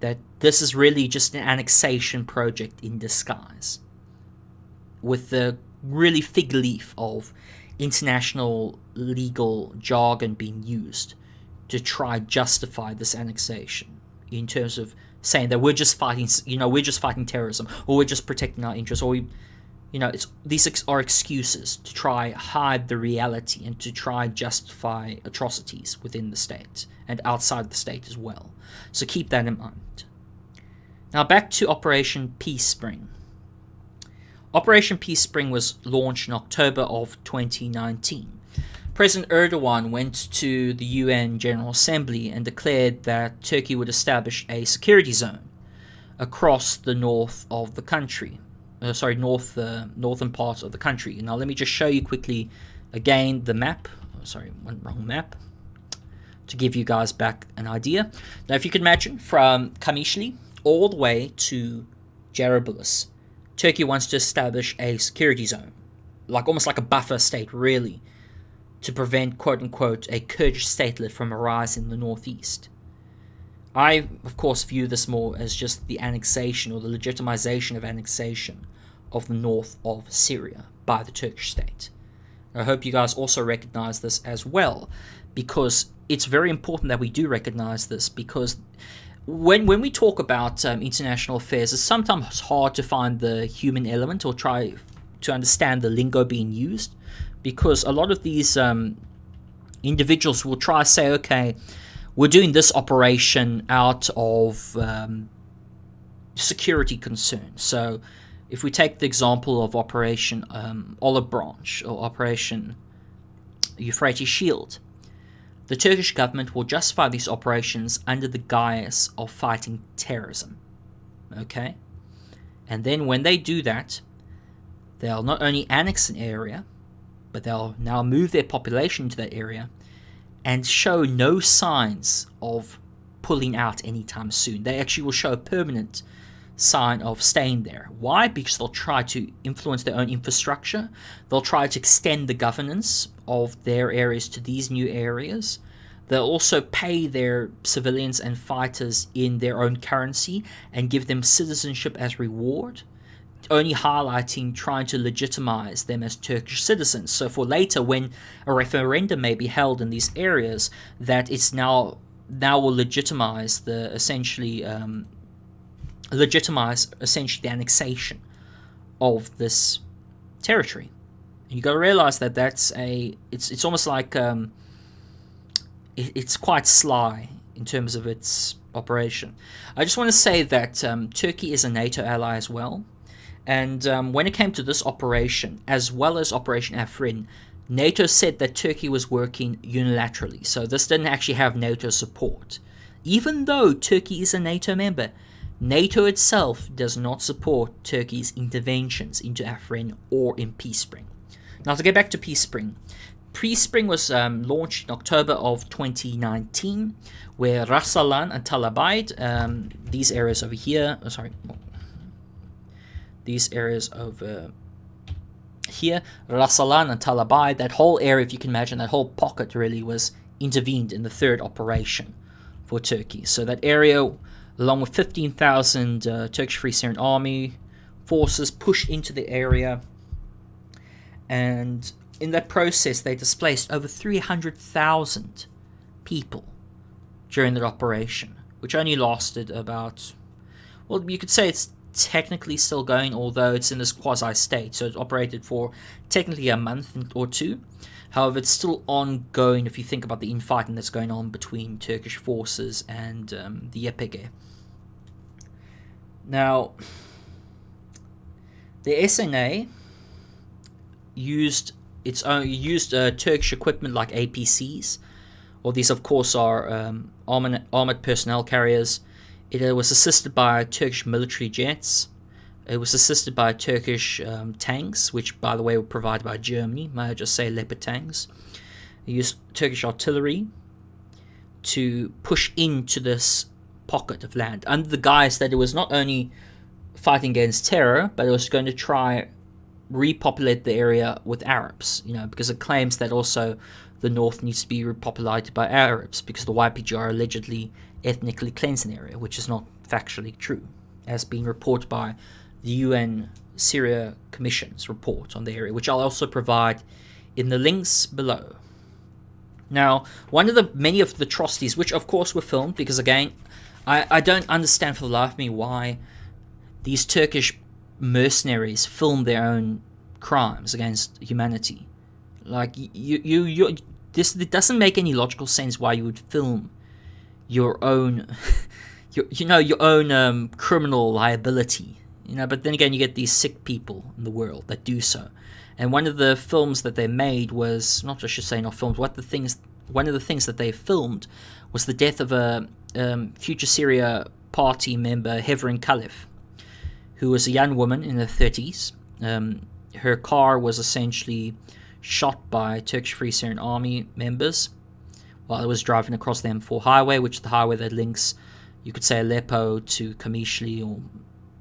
that this is really just an annexation project in disguise, with the really fig leaf of international legal jargon being used to try justify this annexation in terms of saying that we're just fighting terrorism, or we're just protecting our interests, or these are excuses to try hide the reality and to try justify atrocities within the state and outside the state as well. So keep that in mind. Now back to Operation Peace Spring. Operation Peace Spring was launched in October of 2019. President Erdogan went to the UN General Assembly and declared that Turkey would establish a security zone across the north of the country. Northern part of the country. Now let me just show you quickly again the map. Wrong map. To give you guys back an idea. Now if you can imagine from Kamishli all the way to Jarabulus, Turkey wants to establish a security zone, almost like a buffer state, really, to prevent, quote-unquote, a Kurdish statelet from arising in the northeast. I, of course, view this more as just the annexation or the legitimization of annexation of the north of Syria by the Turkish state. I hope you guys also recognize this as well, because it's very important that we do recognize this, because when we talk about international affairs, it's sometimes hard to find the human element or try to understand the lingo being used, because a lot of these individuals will try to say, okay, we're doing this operation out of security concerns. So if we take the example of Operation Olive Branch or Operation Euphrates Shield, the Turkish government will justify these operations under the guise of fighting terrorism. Okay? And then when they do that, they'll not only annex an area, but they'll now move their population to that area and show no signs of pulling out anytime soon. They actually will show a permanent sign of staying there. Why? Because they'll try to influence their own infrastructure. They'll try to extend the governance of their areas to these new areas. They'll also pay their civilians and fighters in their own currency and give them citizenship as reward, only highlighting, trying to legitimize them as Turkish citizens. So for later, when a referendum may be held in these areas, that it's now will legitimize the essentially the annexation of this territory. And you got to realize that it's almost like it's quite sly in terms of its operation. I just want to say that Turkey is a NATO ally as well. And when it came to this operation, as well as Operation Afrin, NATO said that Turkey was working unilaterally. So this didn't actually have NATO support. Even though Turkey is a NATO member, NATO itself does not support Turkey's interventions into Afrin or in Peace Spring. Now, to get back to Peace Spring. Peace Spring was launched in October of 2019, where Ras Alan and Tel Abyad, these areas over here, these areas over here, Ras Alan and Tel Abyad, that whole area, if you can imagine, that whole pocket really was intervened in the third operation for Turkey. So that area, along with 15,000 Turkish Free Syrian Army forces, pushed into the area, and in that process they displaced over 300,000 people during that operation, which only lasted about, well, you could say it's technically still going, although it's in this quasi-state, so it operated for technically a month or two. However, it's still ongoing if you think about the infighting that's going on between Turkish forces and the YPG. Now, the SNA used Turkish equipment like APCs, or these of course are armored personnel carriers. It was assisted by Turkish military jets. It was assisted by Turkish tanks, which by the way were provided by Germany, may I just say Leopard tanks. It used Turkish artillery to push into this pocket of land under the guise that it was not only fighting against terror, but it was going to try repopulate the area with Arabs, because it claims that also the north needs to be repopulated by Arabs because the YPG are allegedly ethnically cleansed an area, which is not factually true, as being reported by the UN Syria Commission's report on the area, which I'll also provide in the links below. Now, one of the many of the atrocities, which of course were filmed, because again, I don't understand for the life of me why these Turkish mercenaries film their own crimes against humanity. Like, this doesn't make any logical sense why you would film your own your own criminal liability, but then again, you get these sick people in the world that do so. And one of the films that they made was one of the things that they filmed was the death of a Future Syria party member, Hevrin Khalif, who was a young woman in her 30s. Her car was essentially shot by Turkish Free Syrian Army members while it was driving across the M4 highway, which is the highway that links, you could say, Aleppo to Kamishli, or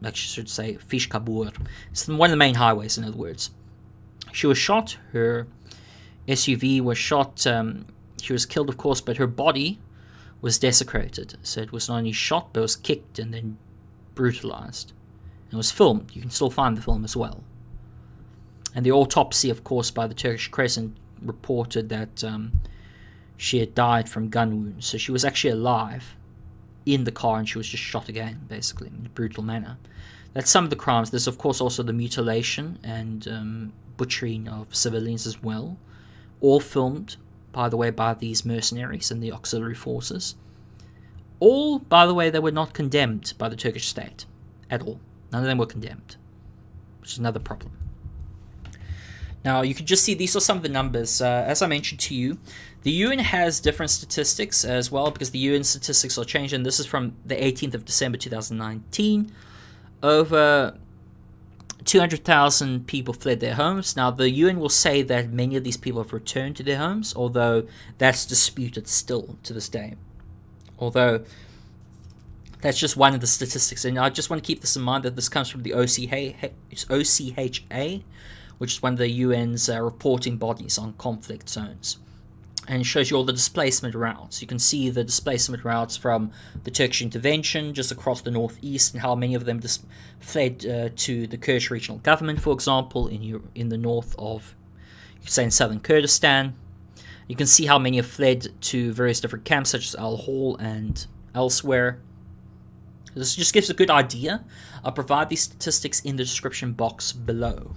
actually should say Fish Kabur. It's one of the main highways, in other words. She was shot, her SUV was shot, she was killed, of course, but her body was desecrated. So it was not only shot, but it was kicked and then brutalized. It was filmed. You can still find the film as well. And the autopsy, of course, by the Turkish Crescent reported that she had died from gun wounds. So she was actually alive in the car, and she was just shot again, basically, in a brutal manner. That's some of the crimes. There's, of course, also the mutilation and butchering of civilians as well. All filmed, by the way, by these mercenaries and the auxiliary forces. All, by the way, they were not condemned by the Turkish state at all. None of them were condemned, which is another problem. Now, you can just see these are some of the numbers. As I mentioned to you, the UN has different statistics as well, because the UN statistics are changing. This is from the 18th of December 2019. Over 200,000 people fled their homes. Now, the UN will say that many of these people have returned to their homes, although that's disputed still to this day. Although that's just one of the statistics. And I just want to keep this in mind that this comes from the OCHA, which is one of the UN's reporting bodies on conflict zones. And it shows you all the displacement routes. You can see the displacement routes from the Turkish intervention just across the northeast, and how many of them fled to the Kurdish regional government, for example, in the north of, you could say, in Southern Kurdistan. You can see how many have fled to various different camps, such as Al-Hol and elsewhere. This just gives a good idea. I'll provide these statistics in the description box below.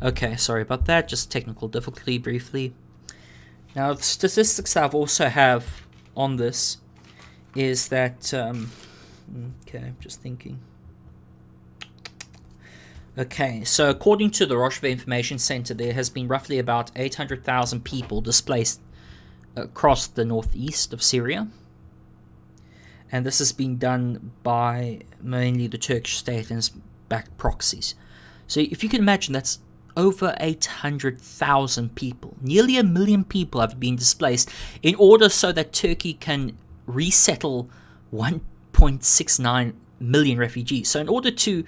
Okay, sorry about that, just technical difficulty briefly. Now, the statistics I also have on this is that, okay, just thinking. Okay, so according to the Rojava Information Center, there has been roughly about 800,000 people displaced across the northeast of Syria. And this has been done by mainly the Turkish state and its backed proxies. So if you can imagine, that's over 800,000 people. Nearly 1 million people have been displaced in order so that Turkey can resettle 1.69 million refugees. So in order to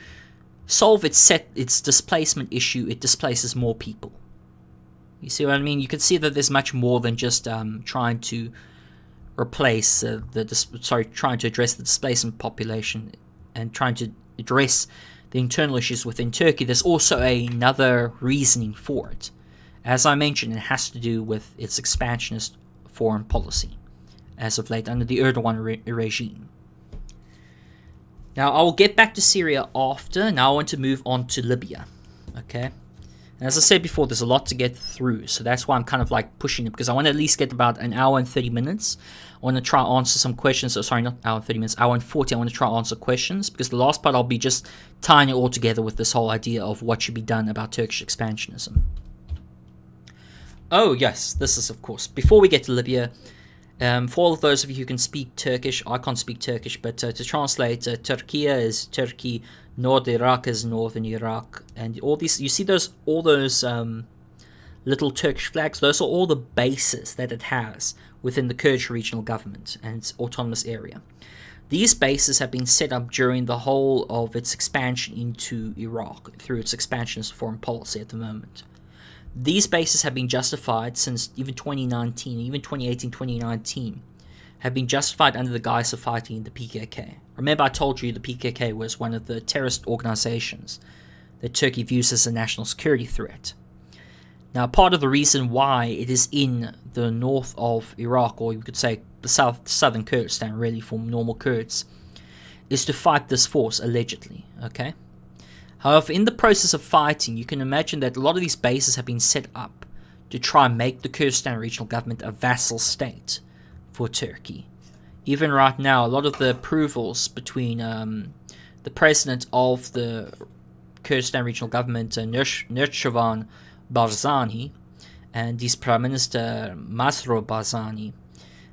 solve its displacement issue, it displaces more people. You see what I mean? You can see that there's much more than just trying to replace trying to address the displacement population and trying to address the internal issues within Turkey. There's also another reasoning for it. As I mentioned, it has to do with its expansionist foreign policy as of late under the Erdogan regime. Now, I will get back to Syria after. Now I want to move on to Libya. Okay? And as I said before, there's a lot to get through, so that's why I'm kind of like pushing it, because I want to at least get about an hour and 30 minutes. I want to try and answer some questions. Oh, sorry, not hour and 30 minutes, hour and 40. I want to try and answer questions, because the last part I'll be just tying it all together with this whole idea of what should be done about Turkish expansionism. Oh, yes, this is, of course, before we get to Libya, for all of those of you who can speak Turkish, I can't speak Turkish, but to translate, Turkey is Turkey, North Iraq is Northern Iraq, and all these, you see all those little Turkish flags, those are all the bases that it has within the Kurdish regional government and its autonomous area. These bases have been set up during the whole of its expansion into Iraq through its expansionist foreign policy at the moment. These bases have been justified since even 2019, even 2018, 2019, have been justified under the guise of fighting the PKK. Remember, I told you the PKK was one of the terrorist organizations that Turkey views as a national security threat. Now, part of the reason why it is in the north of Iraq, or you could say the southern Kurdistan, really, for normal Kurds, is to fight this force, allegedly, okay? However, in the process of fighting, you can imagine that a lot of these bases have been set up to try and make the Kurdistan regional government a vassal state for Turkey. Even right now, a lot of the approvals between the president of the Kurdistan regional government, Nurchirvan Barzani, and his prime minister, Masrour Barzani,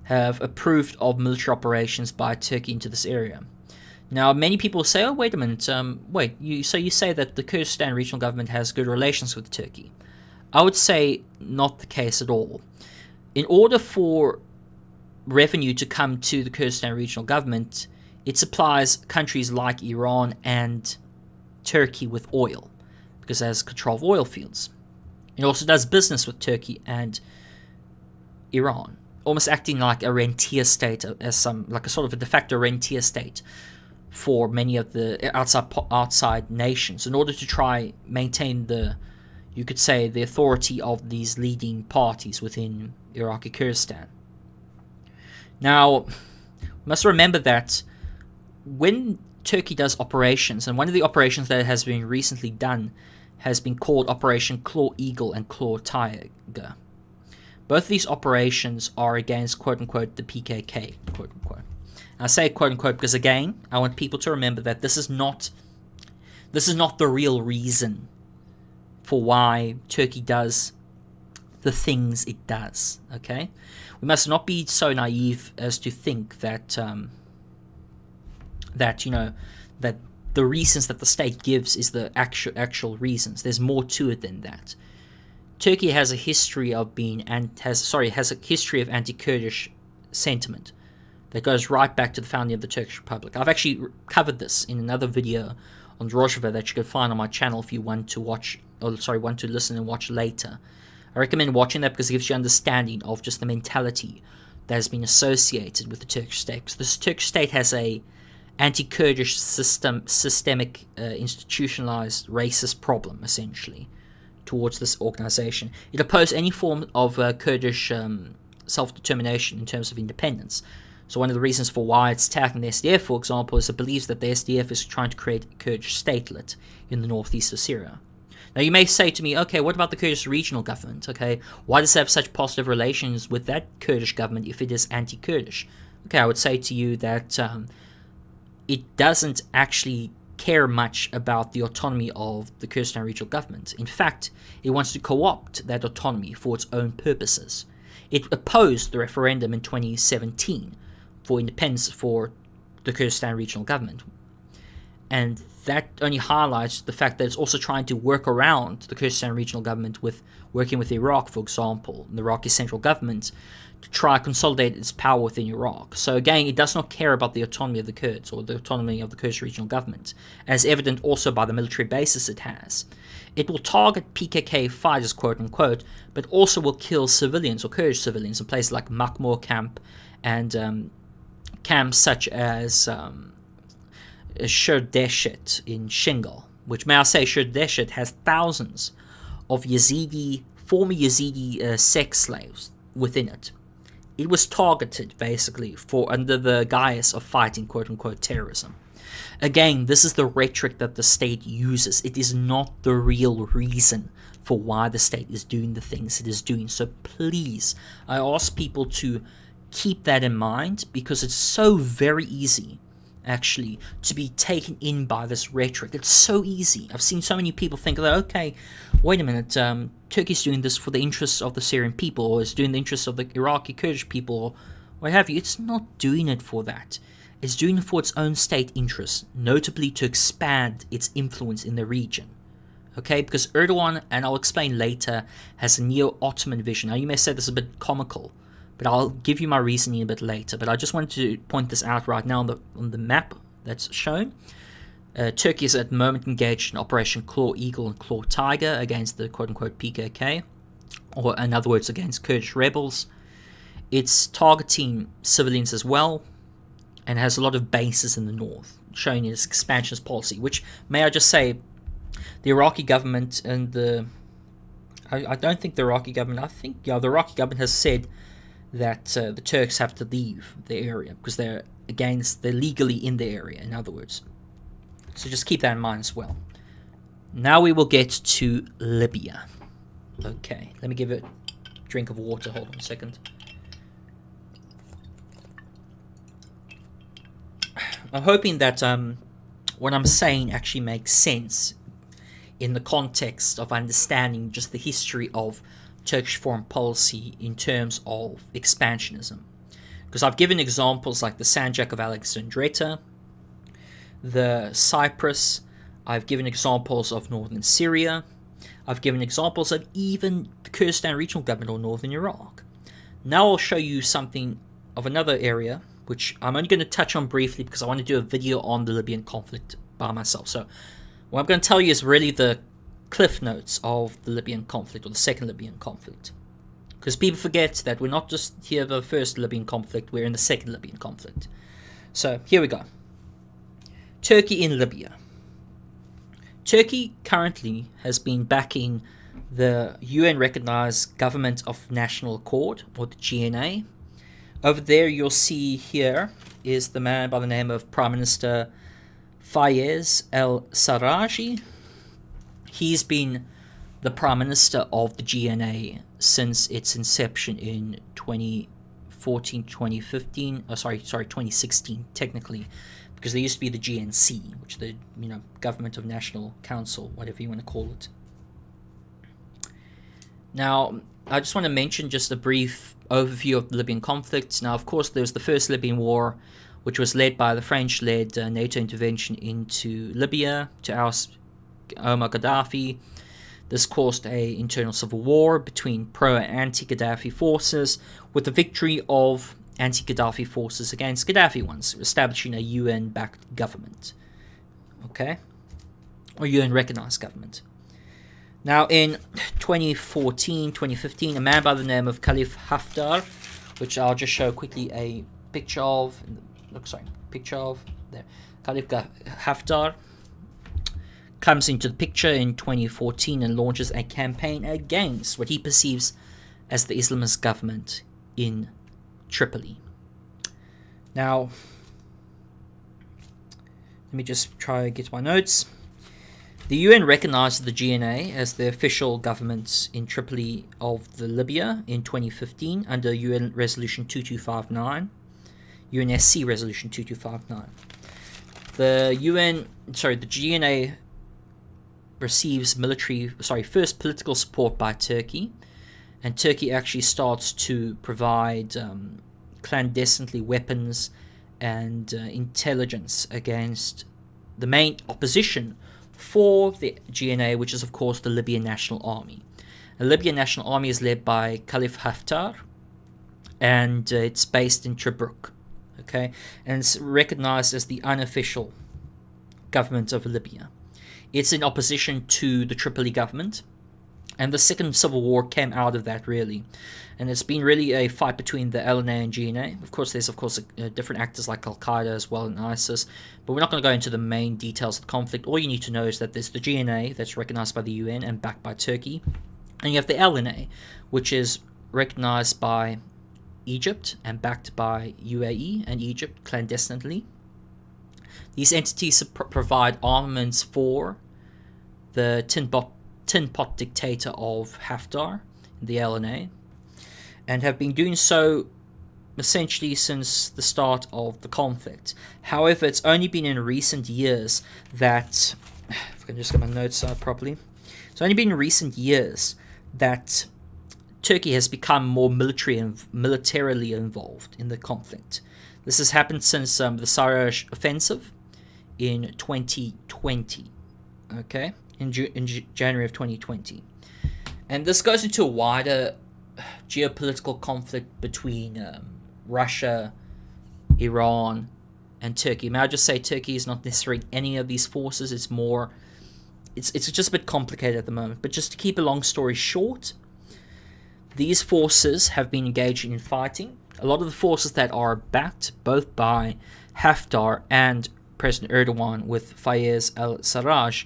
have approved of military operations by Turkey into this area. Now, many people say, oh, wait a minute, so you say that the Kurdistan regional government has good relations with Turkey. I would say not the case at all. In order for revenue to come to the Kurdistan regional government, it supplies countries like Iran and Turkey with oil, because it has control of oil fields. It also does business with Turkey and Iran, almost acting like a rentier state, like a sort of a de facto rentier state for many of the outside nations, in order to try maintain you could say, the authority of these leading parties within Iraqi Kurdistan. Now, we must remember that when Turkey does operations, and one of the operations that has been recently done has been called Operation Claw Eagle and Claw Tiger. Both of these operations are against, quote-unquote, the PKK, quote-unquote. I say quote-unquote because, again, I want people to remember that this is not the real reason for why Turkey does the things it does, okay? We must not be so naive as to think that that the reasons that the state gives is the actual reasons. There's more to it than that. Turkey has a history of has a history of anti-Kurdish sentiment that goes right back to the founding of the Turkish Republic. I've actually covered this in another video on Rojava that you can find on my channel if you want to listen and watch later. I recommend watching that because it gives you understanding of just the mentality that has been associated with the Turkish state. Because the Turkish state has a anti-Kurdish systemic, institutionalized racist problem, essentially, towards this organization. It opposed any form of Kurdish self-determination in terms of independence. So one of the reasons for why it's attacking the SDF, for example, is it believes that the SDF is trying to create a Kurdish statelet in the northeast of Syria. Now you may say to me, okay, what about the Kurdish regional government? Okay, why does it have such positive relations with that Kurdish government if it is anti-Kurdish? Okay, I would say to you that it doesn't actually care much about the autonomy of the Kurdistan regional government. In fact, it wants to co-opt that autonomy for its own purposes. It opposed the referendum in 2017 for independence for the Kurdistan regional government. And that only highlights the fact that it's also trying to work around the Kurdistan regional government with working with Iraq, for example, the Iraqi central government, to try to consolidate its power within Iraq. So again, it does not care about the autonomy of the Kurds or the autonomy of the Kurdish regional government, as evident also by the military bases it has. It will target PKK fighters, quote-unquote, but also will kill civilians or Kurdish civilians in places like Makmur camp and camps such as Sherdeshet in Shingal, which, may I say, Sherdeshet has thousands of former Yazidi sex slaves within it. It was targeted, basically, under the guise of fighting, quote-unquote, terrorism. Again, this is the rhetoric that the state uses. It is not the real reason for why the state is doing the things it is doing. So please, I ask people to keep that in mind, because it's so very easy, actually, to be taken in by this rhetoric. It's so easy. I've seen so many people think that, okay, wait a minute, Turkey's doing this for the interests of the Syrian people, or it's doing the interests of the Iraqi Kurdish people, or what have you. It's not doing it for that. It's doing it for its own state interests, notably to expand its influence in the region. Okay, because Erdogan, and I'll explain later, has a neo-Ottoman vision. Now, you may say this is a bit comical, but I'll give you my reasoning a bit later. But I just wanted to point this out right now on the map that's shown. Turkey is at the moment engaged in Operation Claw Eagle and Claw Tiger against the quote-unquote PKK, or in other words, against Kurdish rebels. It's targeting civilians as well, and has a lot of bases in the north, showing its expansionist policy, which, may I just say, the Iraqi government and I don't think the Iraqi government, I think, the Iraqi government has said that the Turks have to leave the area because they're legally in the area, in other words. So just keep that in mind as well. Now we will get to Libya. Okay, let me give it a drink of water. Hold on a second. I'm hoping that what I'm saying actually makes sense in the context of understanding just the history of Turkish foreign policy in terms of expansionism. Because I've given examples like the Sanjak of Alexandretta, the Cyprus, I've given examples of northern Syria, I've given examples of even the Kurdistan regional government or northern Iraq. Now I'll show you something of another area, which I'm only going to touch on briefly because I want to do a video on the Libyan conflict by myself. So what I'm going to tell you is really the cliff notes of the Libyan conflict, or the second Libyan conflict. Because people forget that we're not just here the first Libyan conflict, we're in the second Libyan conflict. So here we go. Turkey in Libya. Turkey currently has been backing the UN-recognized Government of National Accord, or the GNA. Over there you'll see here is the man by the name of Prime Minister Fayez al-Sarraj. He's been the Prime Minister of the GNA since its inception in 2016 technically, because there used to be the GNC, which is the Government of National Council, whatever you want to call it. Now, I just want to mention just a brief overview of the Libyan conflict. Now, of course, there was the first Libyan war, which was led by the French-led NATO intervention into Libya to oust Omar Gaddafi. This caused an internal civil war between pro- and anti-Gaddafi forces, with the victory of anti-Gaddafi forces against Gaddafi ones, establishing a UN-backed government. Okay? Or UN-recognized government. Now, in 2015, a man by the name of Khalifa Haftar, which I'll just show quickly a picture of. There. Khalifa Haftar comes into the picture in 2014 and launches a campaign against what he perceives as the Islamist government in Tripoli. Now, let me just try to get my notes. The UN recognized the GNA as the official government in Tripoli of the Libya in 2015 under UN Resolution 2259, UNSC Resolution 2259. The GNA receives first political support by Turkey, and Turkey actually starts to provide clandestinely weapons and intelligence against the main opposition for the GNA, which is of course the Libyan National Army. The Libyan National Army is led by Khalifa Haftar, and it's based in Tobruk, okay, and it's recognized as the unofficial government of Libya. It's in opposition to the Tripoli government, and the second civil war came out of that, really. And it's been really a fight between the LNA and GNA. Of course, there's different actors like Al-Qaeda as well and ISIS, but we're not going to go into the main details of the conflict. All you need to know is that there's the GNA that's recognized by the UN and backed by Turkey, and you have the LNA, which is recognized by Egypt and backed by UAE and Egypt clandestinely. These entities provide armaments for the tin pot dictator of Haftar, the LNA, and have been doing so essentially since the start of the conflict. However, it's only been in recent years that, if I can just get my notes out properly, it's only been in recent years that Turkey has become more militarily involved in the conflict. This has happened since the Syria offensive in 2020, okay, in January of 2020. And this goes into a wider geopolitical conflict between Russia, Iran, and Turkey. May I just say Turkey is not necessarily any of these forces. It's more, it's just a bit complicated at the moment. But just to keep a long story short, these forces have been engaged in fighting. A lot of the forces that are backed both by Haftar and President Erdogan with Fayez al-Sarraj,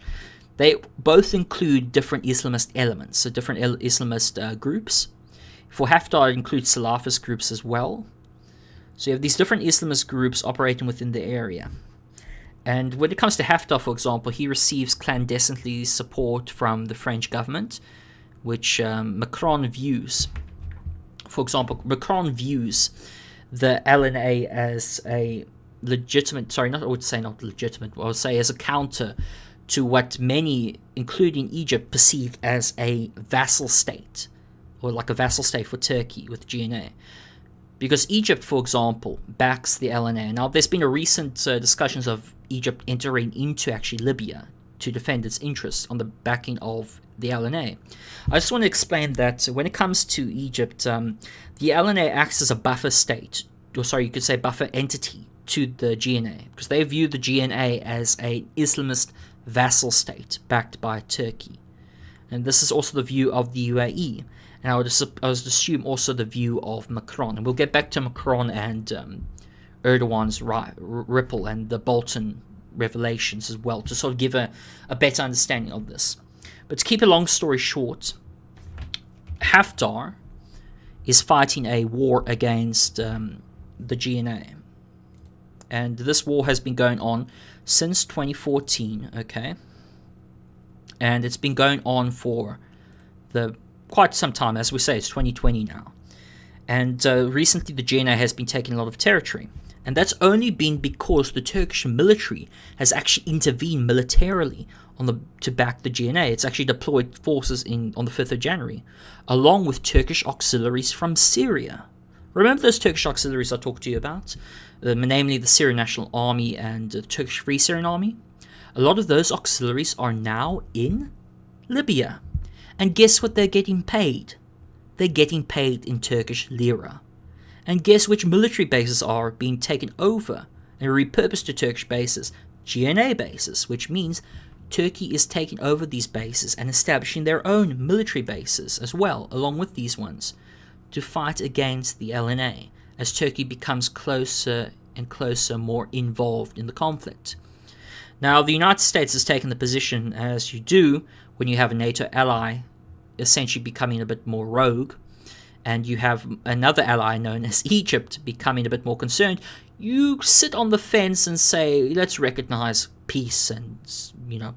they both include different Islamist elements, so different Islamist groups. For Haftar, it includes Salafist groups as well. So you have these different Islamist groups operating within the area. And when it comes to Haftar, for example, he receives clandestinely support from the French government, which Macron views. For example, Macron views the LNA as a legitimate, I would say as a counter to what many, including Egypt, perceive as a vassal state, or like a vassal state for Turkey with GNA. Because Egypt, for example, backs the LNA. Now, there's been a recent discussions of Egypt entering into actually Libya to defend its interests on the backing of the LNA. I just want to explain that when it comes to Egypt, the LNA acts as a buffer state, you could say buffer entity to the GNA, because they view the GNA as an Islamist vassal state backed by Turkey. And this is also the view of the UAE. And I would assume also the view of Macron. And we'll get back to Macron and Erdogan's ripple and the Bolton revelations as well, to sort of give a better understanding of this. But to keep a long story short, Haftar is fighting a war against the GNA. And this war has been going on since 2014, okay? And it's been going on for quite some time. As we say, it's 2020 now. And recently the GNA has been taking a lot of territory. And that's only been because the Turkish military has actually intervened militarily to back the GNA. It's actually deployed forces on the 5th of January, along with Turkish auxiliaries from Syria. Remember those Turkish auxiliaries I talked to you about? Namely the Syrian National Army and the Turkish Free Syrian Army? A lot of those auxiliaries are now in Libya. And guess what they're getting paid? They're getting paid in Turkish lira. And guess which military bases are being taken over and repurposed to Turkish bases? GNA bases, which means Turkey is taking over these bases and establishing their own military bases as well, along with these ones, to fight against the LNA as Turkey becomes closer and closer, more involved in the conflict. Now, the United States has taken the position, as you do when you have a NATO ally essentially becoming a bit more rogue, and you have another ally known as Egypt becoming a bit more concerned. You sit on the fence and say, let's recognize peace and,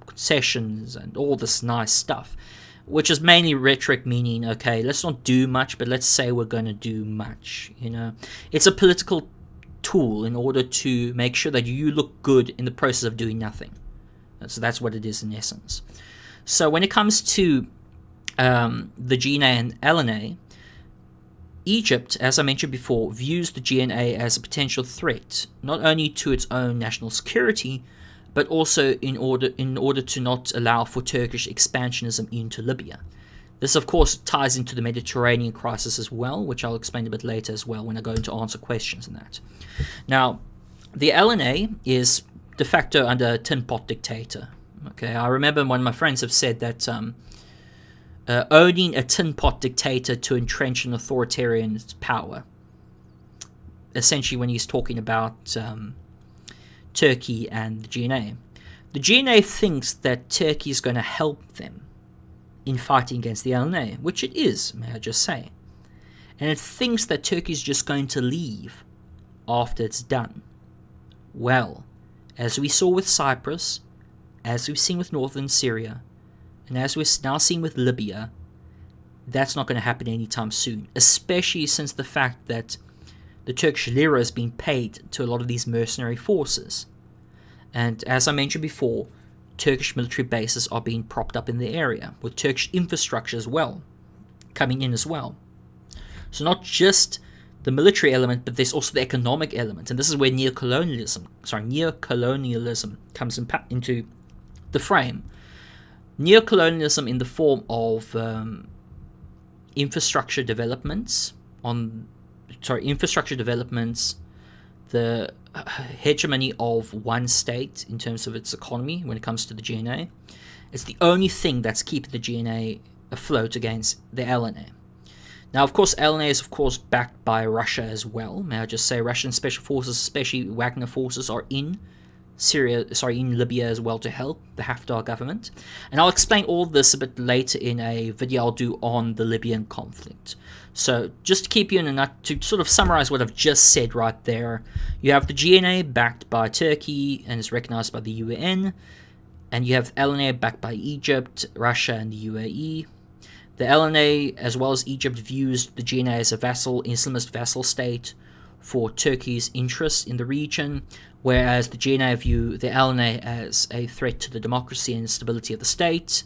concessions and all this nice stuff, which is mainly rhetoric, meaning, okay, let's not do much, but let's say we're going to do much. It's a political tool in order to make sure that you look good in the process of doing nothing. So that's what it is in essence. So when it comes to the GNA and LNA, Egypt, as I mentioned before, views the GNA as a potential threat, not only to its own national security, but also in order to not allow for Turkish expansionism into Libya. This, of course, ties into the Mediterranean crisis as well, which I'll explain a bit later as well when I go into answer questions and that. Now, the LNA is de facto under a tin pot dictator. Okay, I remember one of my friends have said that owning a tin pot dictator to entrench an authoritarian power. Essentially, when he's talking about Turkey and the GNA. The GNA thinks that Turkey is going to help them in fighting against the LNA, which it is, may I just say. And it thinks that Turkey is just going to leave after it's done. Well, as we saw with Cyprus, as we've seen with northern Syria, and as we're now seeing with Libya, that's not going to happen anytime soon, especially since the fact that the Turkish lira is being paid to a lot of these mercenary forces. And as I mentioned before, Turkish military bases are being propped up in the area, with Turkish infrastructure as well, coming in as well. So not just the military element, but there's also the economic element. And this is where neocolonialism comes into the frame. Neocolonialism in the form of infrastructure developments, the hegemony of one state in terms of its economy when it comes to the GNA. It's the only thing that's keeping the GNA afloat against the LNA. Now, of course, LNA is, of course, backed by Russia as well. May I just say, Russian special forces, especially Wagner forces, are in Libya as well to help the Haftar government. And I'll explain all this a bit later in a video I'll do on the Libyan conflict. So just to keep you in a nut, to sort of summarize what I've just said right there, you have the GNA backed by Turkey and is recognized by the UN, and you have LNA backed by Egypt, Russia, and the UAE. The LNA, as well as Egypt, views the GNA as a Islamist vassal state for Turkey's interests in the region, whereas the GNA view the LNA as a threat to the democracy and stability of the state.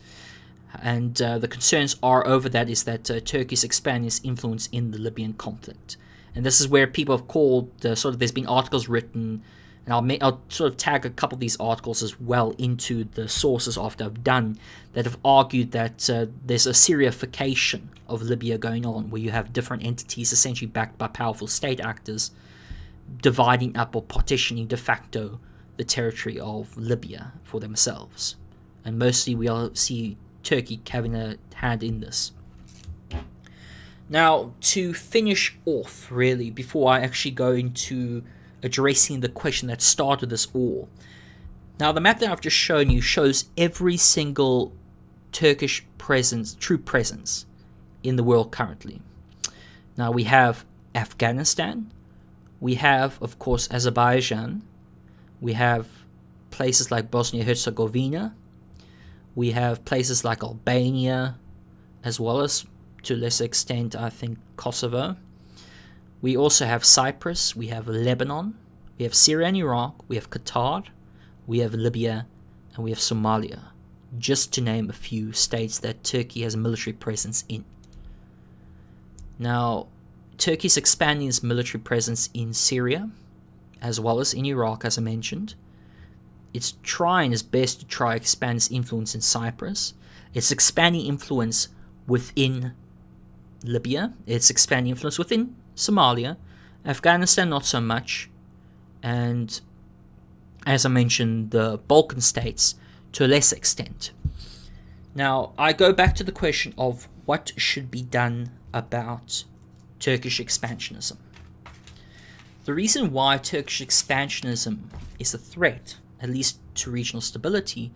And the concerns are over that is that Turkey's expanding its influence in the Libyan conflict. And this is where people have called, there's been articles written, and I'll sort of tag a couple of these articles as well into the sources after I've done, that have argued that there's a Syriafication of Libya going on, where you have different entities essentially backed by powerful state actors dividing up or partitioning de facto the territory of Libya for themselves. And mostly we'll see Turkey having a hand in this. Now, to finish off, really, before I actually go into addressing the question that started this all. Now, the map that I've just shown you shows every single Turkish presence, true presence, in the world currently. Now, we have Afghanistan. We have, of course, Azerbaijan. We have places like Bosnia-Herzegovina. We have places like Albania, as well as, to a lesser extent, I think, Kosovo. We also have Cyprus. We have Lebanon. We have Syria and Iraq. We have Qatar. We have Libya. And we have Somalia. Just to name a few states that Turkey has a military presence in. Now, Turkey is expanding its military presence in Syria, as well as in Iraq, as I mentioned. It's trying its best to try to expand its influence in Cyprus. It's expanding influence within Libya. It's expanding influence within Somalia. Afghanistan, not so much. And, as I mentioned, the Balkan states to a lesser extent. Now, I go back to the question of what should be done about Turkish expansionism. The reason why Turkish expansionism is a threat, at least to regional stability,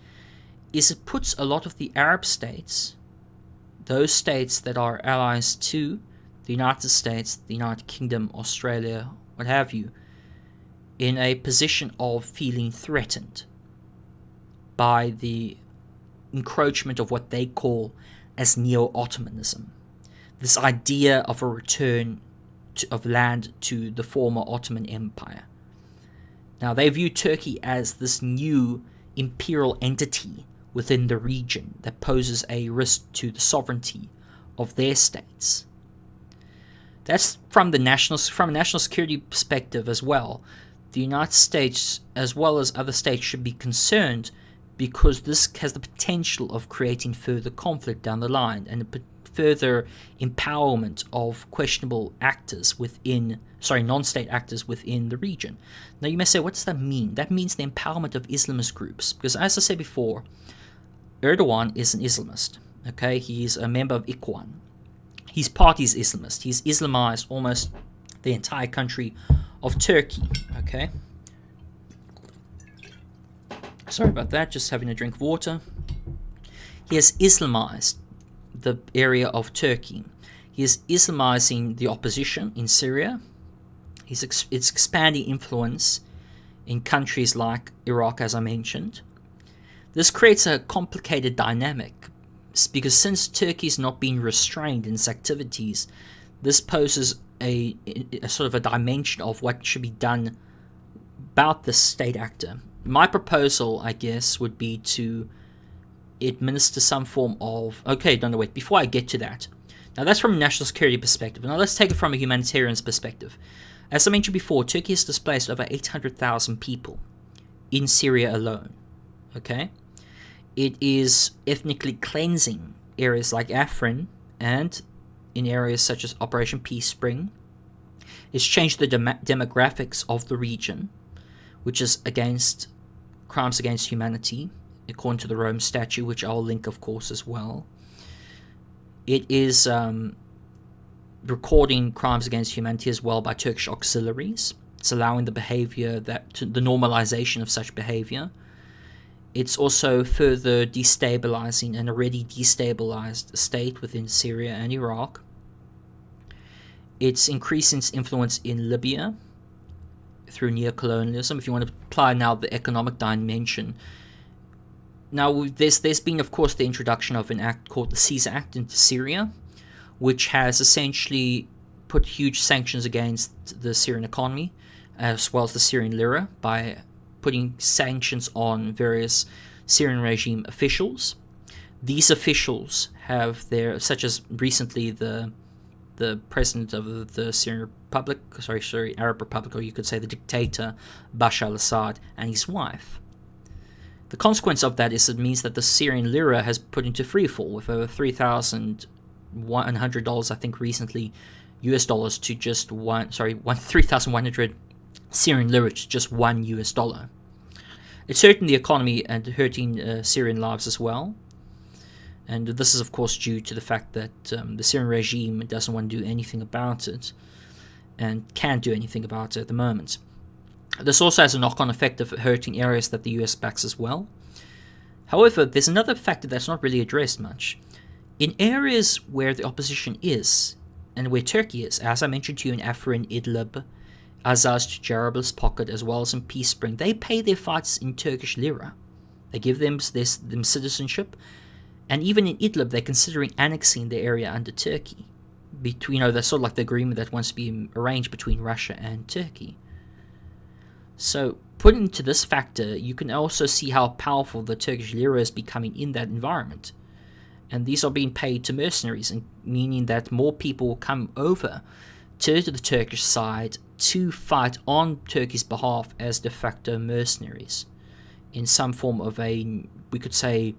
is it puts a lot of the Arab states, those states that are allies to the United States, the United Kingdom, Australia, what have you, in a position of feeling threatened by the encroachment of what they call as neo-Ottomanism. This idea of a return of land to the former Ottoman Empire. Now, they view Turkey as this new imperial entity within the region that poses a risk to the sovereignty of their states. That's from a national security perspective as well. The United States, as well as other states, should be concerned because this has the potential of creating further conflict down the line and further empowerment of questionable actors non-state actors within the region. Now, you may say, what does that mean? That means the empowerment of Islamist groups. Because, as I said before, Erdogan is an Islamist. Okay, he's a member of Ikhwan. His party is Islamist. He's Islamized almost the entire country of Turkey. Okay. Sorry about that, just having a drink of water. He has Islamized the area of Turkey. He is Islamizing the opposition in Syria. It's expanding influence in countries like Iraq, as I mentioned. This creates a complicated dynamic because since Turkey is not being restrained in its activities, this poses a sort of a dimension of what should be done about this state actor. My proposal, I guess, would be to administer some form of... Okay, no, wait, before I get to that. Now, that's from a national security perspective. Now, let's take it from a humanitarian's perspective. As I mentioned before, Turkey has displaced over 800,000 people in Syria alone. Okay? It is ethnically cleansing areas like Afrin and in areas such as Operation Peace Spring. It's changed the demographics of the region, which is against crimes against humanity, according to the Rome Statute, which I'll link, of course, as well. It is recording crimes against humanity as well by Turkish auxiliaries. It's allowing the normalization of such behavior. It's also further destabilizing an already destabilized state within Syria and Iraq. It's increasing its influence in Libya through neocolonialism. If you want to apply now the economic dimension, now there's been, of course, the introduction of an act called the Caesar Act into Syria, which has essentially put huge sanctions against the Syrian economy, as well as the Syrian lira, by putting sanctions on various Syrian regime officials. These officials have such as recently the president of the Syrian Republic, Arab Republic, or you could say the dictator Bashar al-Assad and his wife. The consequence of that is it means that the Syrian lira has put into freefall with over $3,100, I think, recently, US dollars to just 3,100 Syrian lira to just $1 US. It's hurting the economy and hurting Syrian lives as well. And this is, of course, due to the fact that the Syrian regime doesn't want to do anything about it and can't do anything about it at the moment. This also has a knock-on effect of hurting areas that the US backs as well. However, there's another factor that's not really addressed much. In areas where the opposition is, and where Turkey is, as I mentioned to you in Afrin, Idlib, Azaz, Jarablus pocket, as well as in Peace Spring, they pay their fights in Turkish lira. They give them citizenship, and even in Idlib, they're considering annexing the area under Turkey. That's sort of like the agreement that wants to be arranged between Russia and Turkey. So, put into this factor, you can also see how powerful the Turkish lira is becoming in that environment. And these are being paid to mercenaries, and meaning that more people will come over to the Turkish side to fight on Turkey's behalf as de facto mercenaries in some form of a, we could say,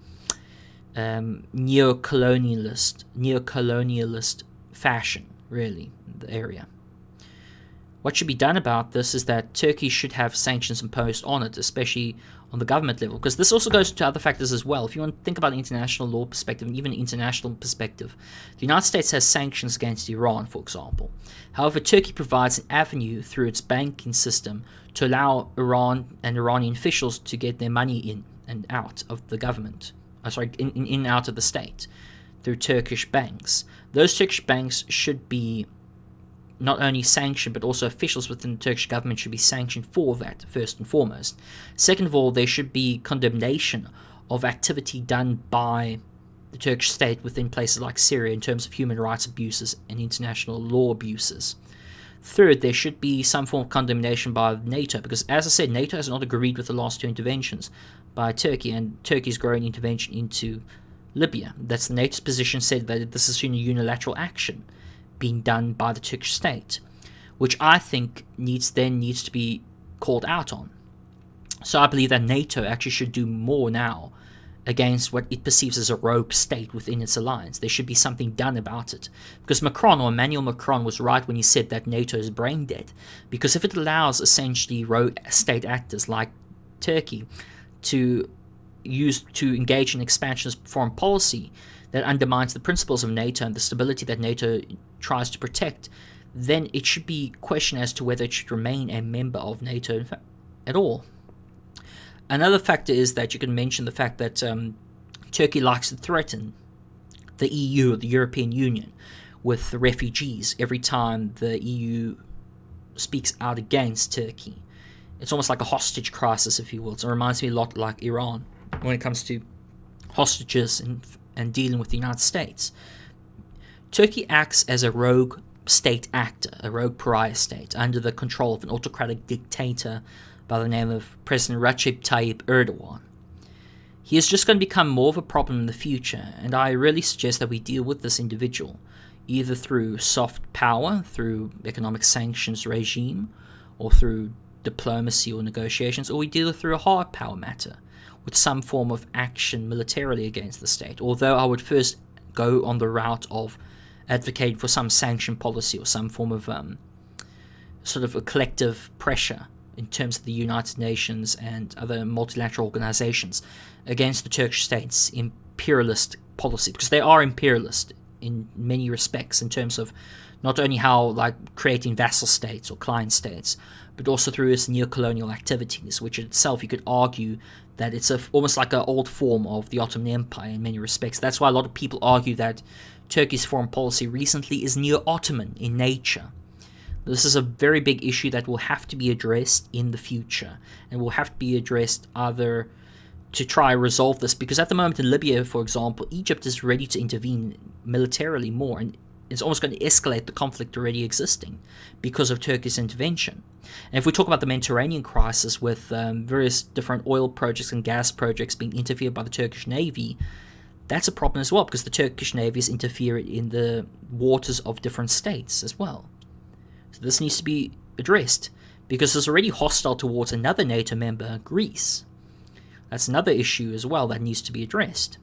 neo-colonialist fashion, really, in the area. What should be done about this is that Turkey should have sanctions imposed on it, especially on the government level, because this also goes to other factors as well. If you want to think about an international law perspective, and even an international perspective, the United States has sanctions against Iran, for example. However, Turkey provides an avenue through its banking system to allow Iran and Iranian officials to get their money in and out of the government. In and out of the state through Turkish banks. Those Turkish banks should be not only sanctioned, but also officials within the Turkish government should be sanctioned for that, first and foremost. Second of all, there should be condemnation of activity done by the Turkish state within places like Syria in terms of human rights abuses and international law abuses. Third, there should be some form of condemnation by NATO, because, as I said, NATO has not agreed with the last two interventions by Turkey, and Turkey's growing intervention into Libya. That's the NATO's position, said that this is a unilateral action being done by the Turkish state, which I think needs to be called out on. So I believe that NATO actually should do more now against what it perceives as a rogue state within its alliance. There should be something done about it. Because Emmanuel Macron was right when he said that NATO is brain dead. Because if it allows essentially rogue state actors like Turkey to engage in expansionist foreign policy that undermines the principles of NATO and the stability that NATO tries to protect, then it should be questioned as to whether it should remain a member of NATO at all. Another factor is that you can mention the fact that Turkey likes to threaten the EU, or the European Union, with the refugees every time the EU speaks out against Turkey. It's almost like a hostage crisis, if you will. It reminds me a lot like Iran when it comes to hostages and dealing with the United States. Turkey acts as a rogue state actor, a rogue pariah state, under the control of an autocratic dictator by the name of President Recep Tayyip Erdogan. He is just going to become more of a problem in the future, and I really suggest that we deal with this individual, either through soft power, through economic sanctions regime, or through diplomacy or negotiations, or we deal through a hard power matter, with some form of action militarily against the state. Although I would first go on the route of advocating for some sanction policy or some form of sort of a collective pressure in terms of the United Nations and other multilateral organizations against the Turkish state's imperialist policy, because they are imperialist in many respects in terms of not only how, like, creating vassal states or client states, but also through its neo-colonial activities, which itself you could argue that it's almost like an old form of the Ottoman Empire in many respects. That's why a lot of people argue that Turkey's foreign policy recently is neo-Ottoman in nature. This is a very big issue that will have to be addressed in the future, and will have to be addressed either to try and resolve this, because at the moment in Libya, for example, Egypt is ready to intervene militarily more, and it's almost going to escalate the conflict already existing because of Turkey's intervention. And if we talk about the Mediterranean crisis with various different oil projects and gas projects being interfered by the Turkish Navy, that's a problem as well, because the Turkish Navy is interfering in the waters of different states as well. So this needs to be addressed, because it's already hostile towards another NATO member, Greece. That's another issue as well that needs to be addressed.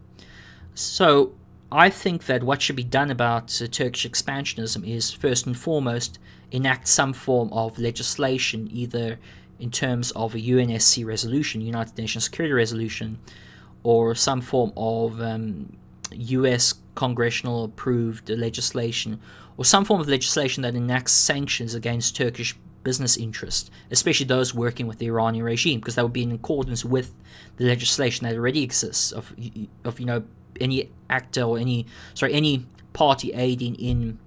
So I think that what should be done about Turkish expansionism is, first and foremost, enact some form of legislation, either in terms of a UNSC resolution, United Nations Security Resolution, or some form of US congressional approved legislation or some form of legislation that enacts sanctions against Turkish business interests, especially those working with the Iranian regime, because that would be in accordance with the legislation that already exists of any actor or any party aiding in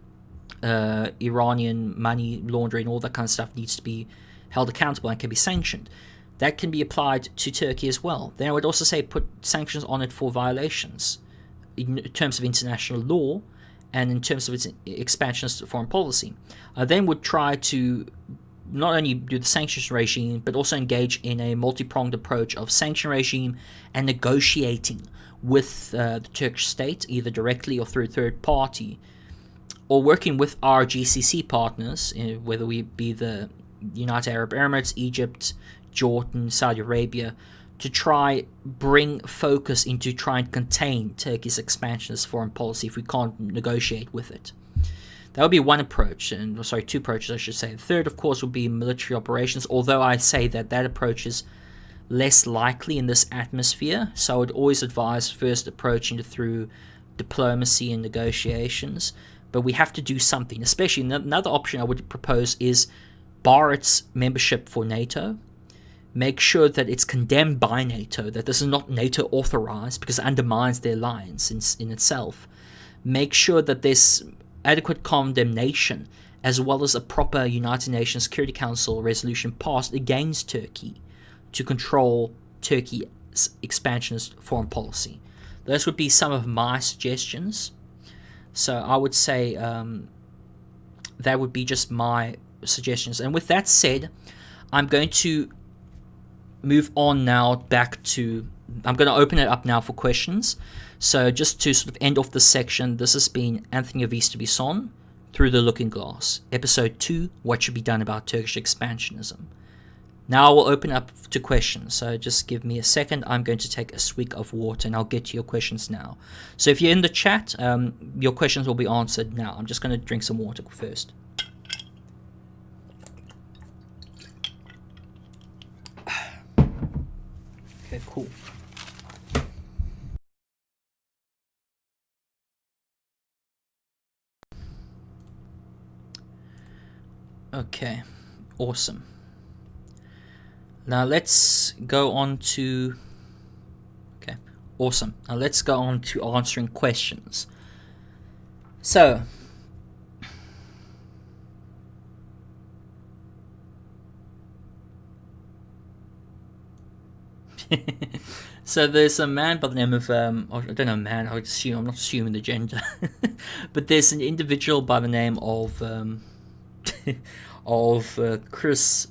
Iranian money laundering, all that kind of stuff needs to be held accountable and can be sanctioned. That can be applied to Turkey as well. Then I would also say put sanctions on it for violations in terms of international law and in terms of its expansionist foreign policy. I then would try to not only do the sanctions regime, but also engage in a multi-pronged approach of sanction regime and negotiating with the Turkish state, either directly or through a third party, or working with our GCC partners, whether we be the United Arab Emirates, Egypt, Jordan, Saudi Arabia, to try bring focus into trying to contain Turkey's expansionist foreign policy if we can't negotiate with it. That would be one approach, two approaches I should say. The third, of course, would be military operations, although I say that approach is less likely in this atmosphere, so I would always advise first approaching it through diplomacy and negotiations. But we have to do something, especially another option I would propose is bar its membership for NATO. Make sure that it's condemned by NATO, that this is not NATO authorized because it undermines their alliance in itself. Make sure that there's adequate condemnation as well as a proper United Nations Security Council resolution passed against Turkey to control Turkey's expansionist foreign policy. Those would be some of my suggestions. So I would say that would be just my suggestions. And with that said, I'm going to move on now I'm going to open it up now for questions. So just to sort of end off this section, this has been Anthony Avista-Bisson, Through the Looking Glass, Episode 2, What Should Be Done About Turkish Expansionism. Now I will open up to questions, so just give me a second. I'm going to take a swig of water and I'll get to your questions now. So if you're in the chat, your questions will be answered now. I'm just going to drink some water first. Okay, cool. Okay, awesome. Now let's go on to... Okay, awesome. Now let's go on to answering questions. So... So there's a man by the name of... I don't know man, I'm not assuming the gender. But there's an individual by the name of... Chris...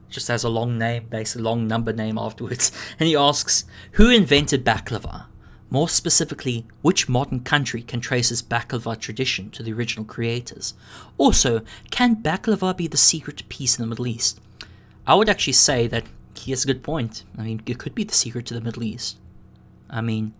just has a long name, basically a long number name afterwards, and he asks, who invented baklava? More specifically, which modern country can trace its baklava tradition to the original creators? Also, can baklava be the secret to peace in the Middle East? I would actually say that he has a good point. I mean, it could be the secret to the Middle East. I mean,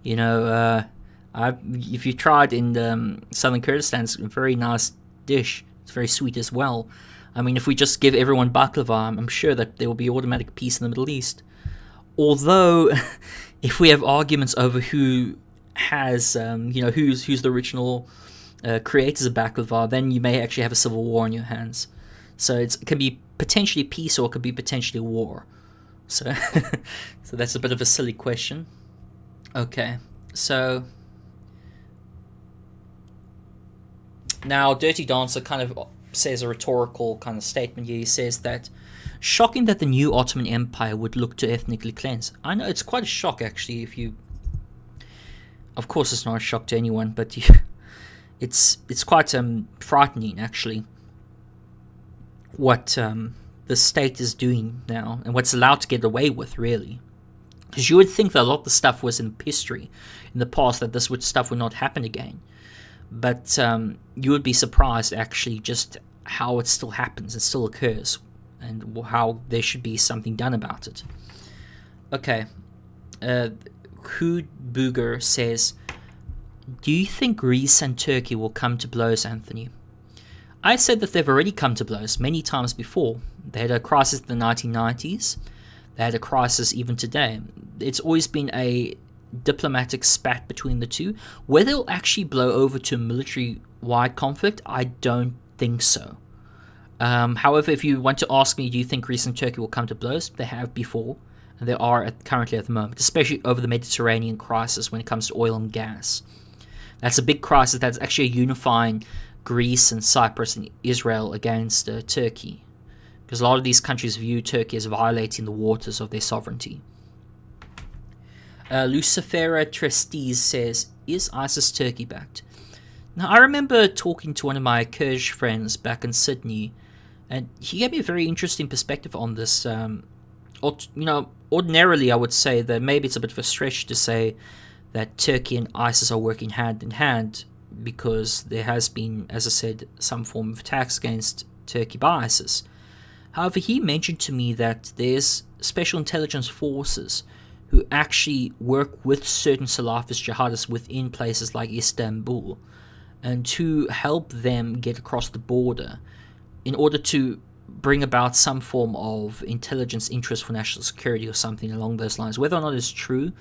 if you tried in Southern Kurdistan, it's a very nice dish. It's very sweet as well. I mean, if we just give everyone baklava, I'm sure that there will be automatic peace in the Middle East. Although, if we have arguments over who has, who's the original creators of baklava, then you may actually have a civil war on your hands. So it can be potentially peace or it could be potentially war. So, so that's a bit of a silly question. Okay, so now Dirty Dancer kind of says a rhetorical kind of statement here. He says that, shocking that the new Ottoman Empire would look to ethnically cleanse. I know, it's quite a shock actually. Of course it's not a shock to anyone, but it's quite frightening actually what the state is doing now and what's allowed to get away with, really. Because you would think that a lot of the stuff was in history in the past, that this stuff would not happen again. But you would be surprised actually just how it still happens, it still occurs, and how there should be something done about it. Okay, Hood Booger says, do you think Greece and Turkey will come to blows, Anthony? I said that they've already come to blows many times before. They had a crisis in the 1990s. They had a crisis even today. It's always been a diplomatic spat between the two. Whether it'll actually blow over to a military-wide conflict, I don't think so. However, if you want to ask me, do you think Greece and Turkey will come to blows? They have before, and they are currently at the moment, especially over the Mediterranean crisis when it comes to oil and gas. That's a big crisis that's actually unifying Greece and Cyprus and Israel against Turkey, because a lot of these countries view Turkey as violating the waters of their sovereignty. Lucifera Trestes says, is ISIS Turkey backed? Now, I remember talking to one of my Kurdish friends back in Sydney, and he gave me a very interesting perspective on this. Ordinarily I would say that maybe it's a bit of a stretch to say that Turkey and ISIS are working hand in hand, because there has been, as I said, some form of attacks against Turkey by ISIS. However, he mentioned to me that there's special intelligence forces who actually work with certain Salafist jihadists within places like Istanbul, and to help them get across the border in order to bring about some form of intelligence interest for national security or something along those lines. Whether or not it's true,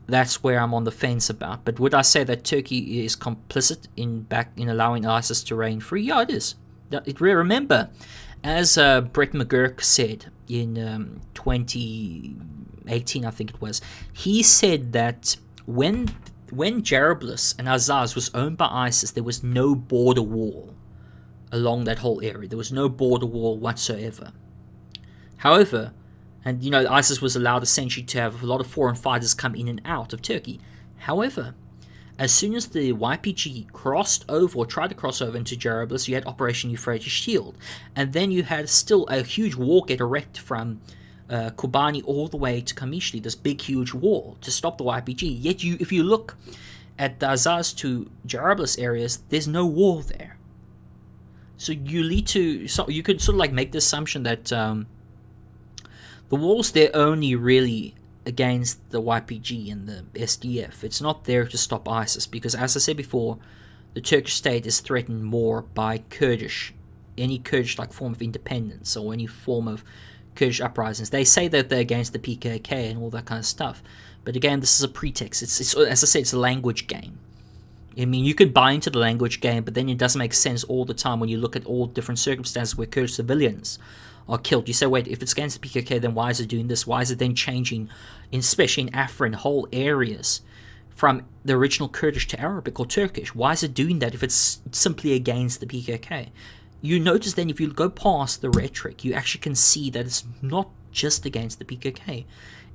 that's where I'm on the fence about. But would I say that Turkey is complicit in allowing ISIS to reign free? Yeah, it is. Remember, as Brett McGurk said in 2018, I think it was, he said that when Jarablus and Azaz was owned by ISIS, there was no border wall along that whole area. There was no border wall whatsoever. However, and ISIS was allowed essentially to have a lot of foreign fighters come in and out of Turkey. However, as soon as the YPG crossed over or tried to cross over into Jarablus, you had Operation Euphrates Shield, and then you had still a huge wall get erected from Kobani all the way to Kamishli, this big huge wall to stop the YPG. Yet if you look at the Azaz to Jarablus areas, there's no wall there. So you could sort of like make the assumption that the wall's there only really against the YPG and the SDF. It's not there to stop ISIS, because as I said before, the Turkish state is threatened more by any Kurdish like form of independence or any form of Kurdish uprisings. They say that they're against the PKK and all that kind of stuff, but again, this is a pretext. It's as I said, it's a language game. I mean, you could buy into the language game, but then it doesn't make sense all the time when you look at all different circumstances where Kurdish civilians are killed. You say, wait, if it's against the PKK, then why is it doing this? Why is it then changing, especially in Afrin, whole areas from the original Kurdish to Arabic or Turkish? Why is it doing that if it's simply against the PKK? You notice then, if you go past the rhetoric, you actually can see that it's not just against the PKK.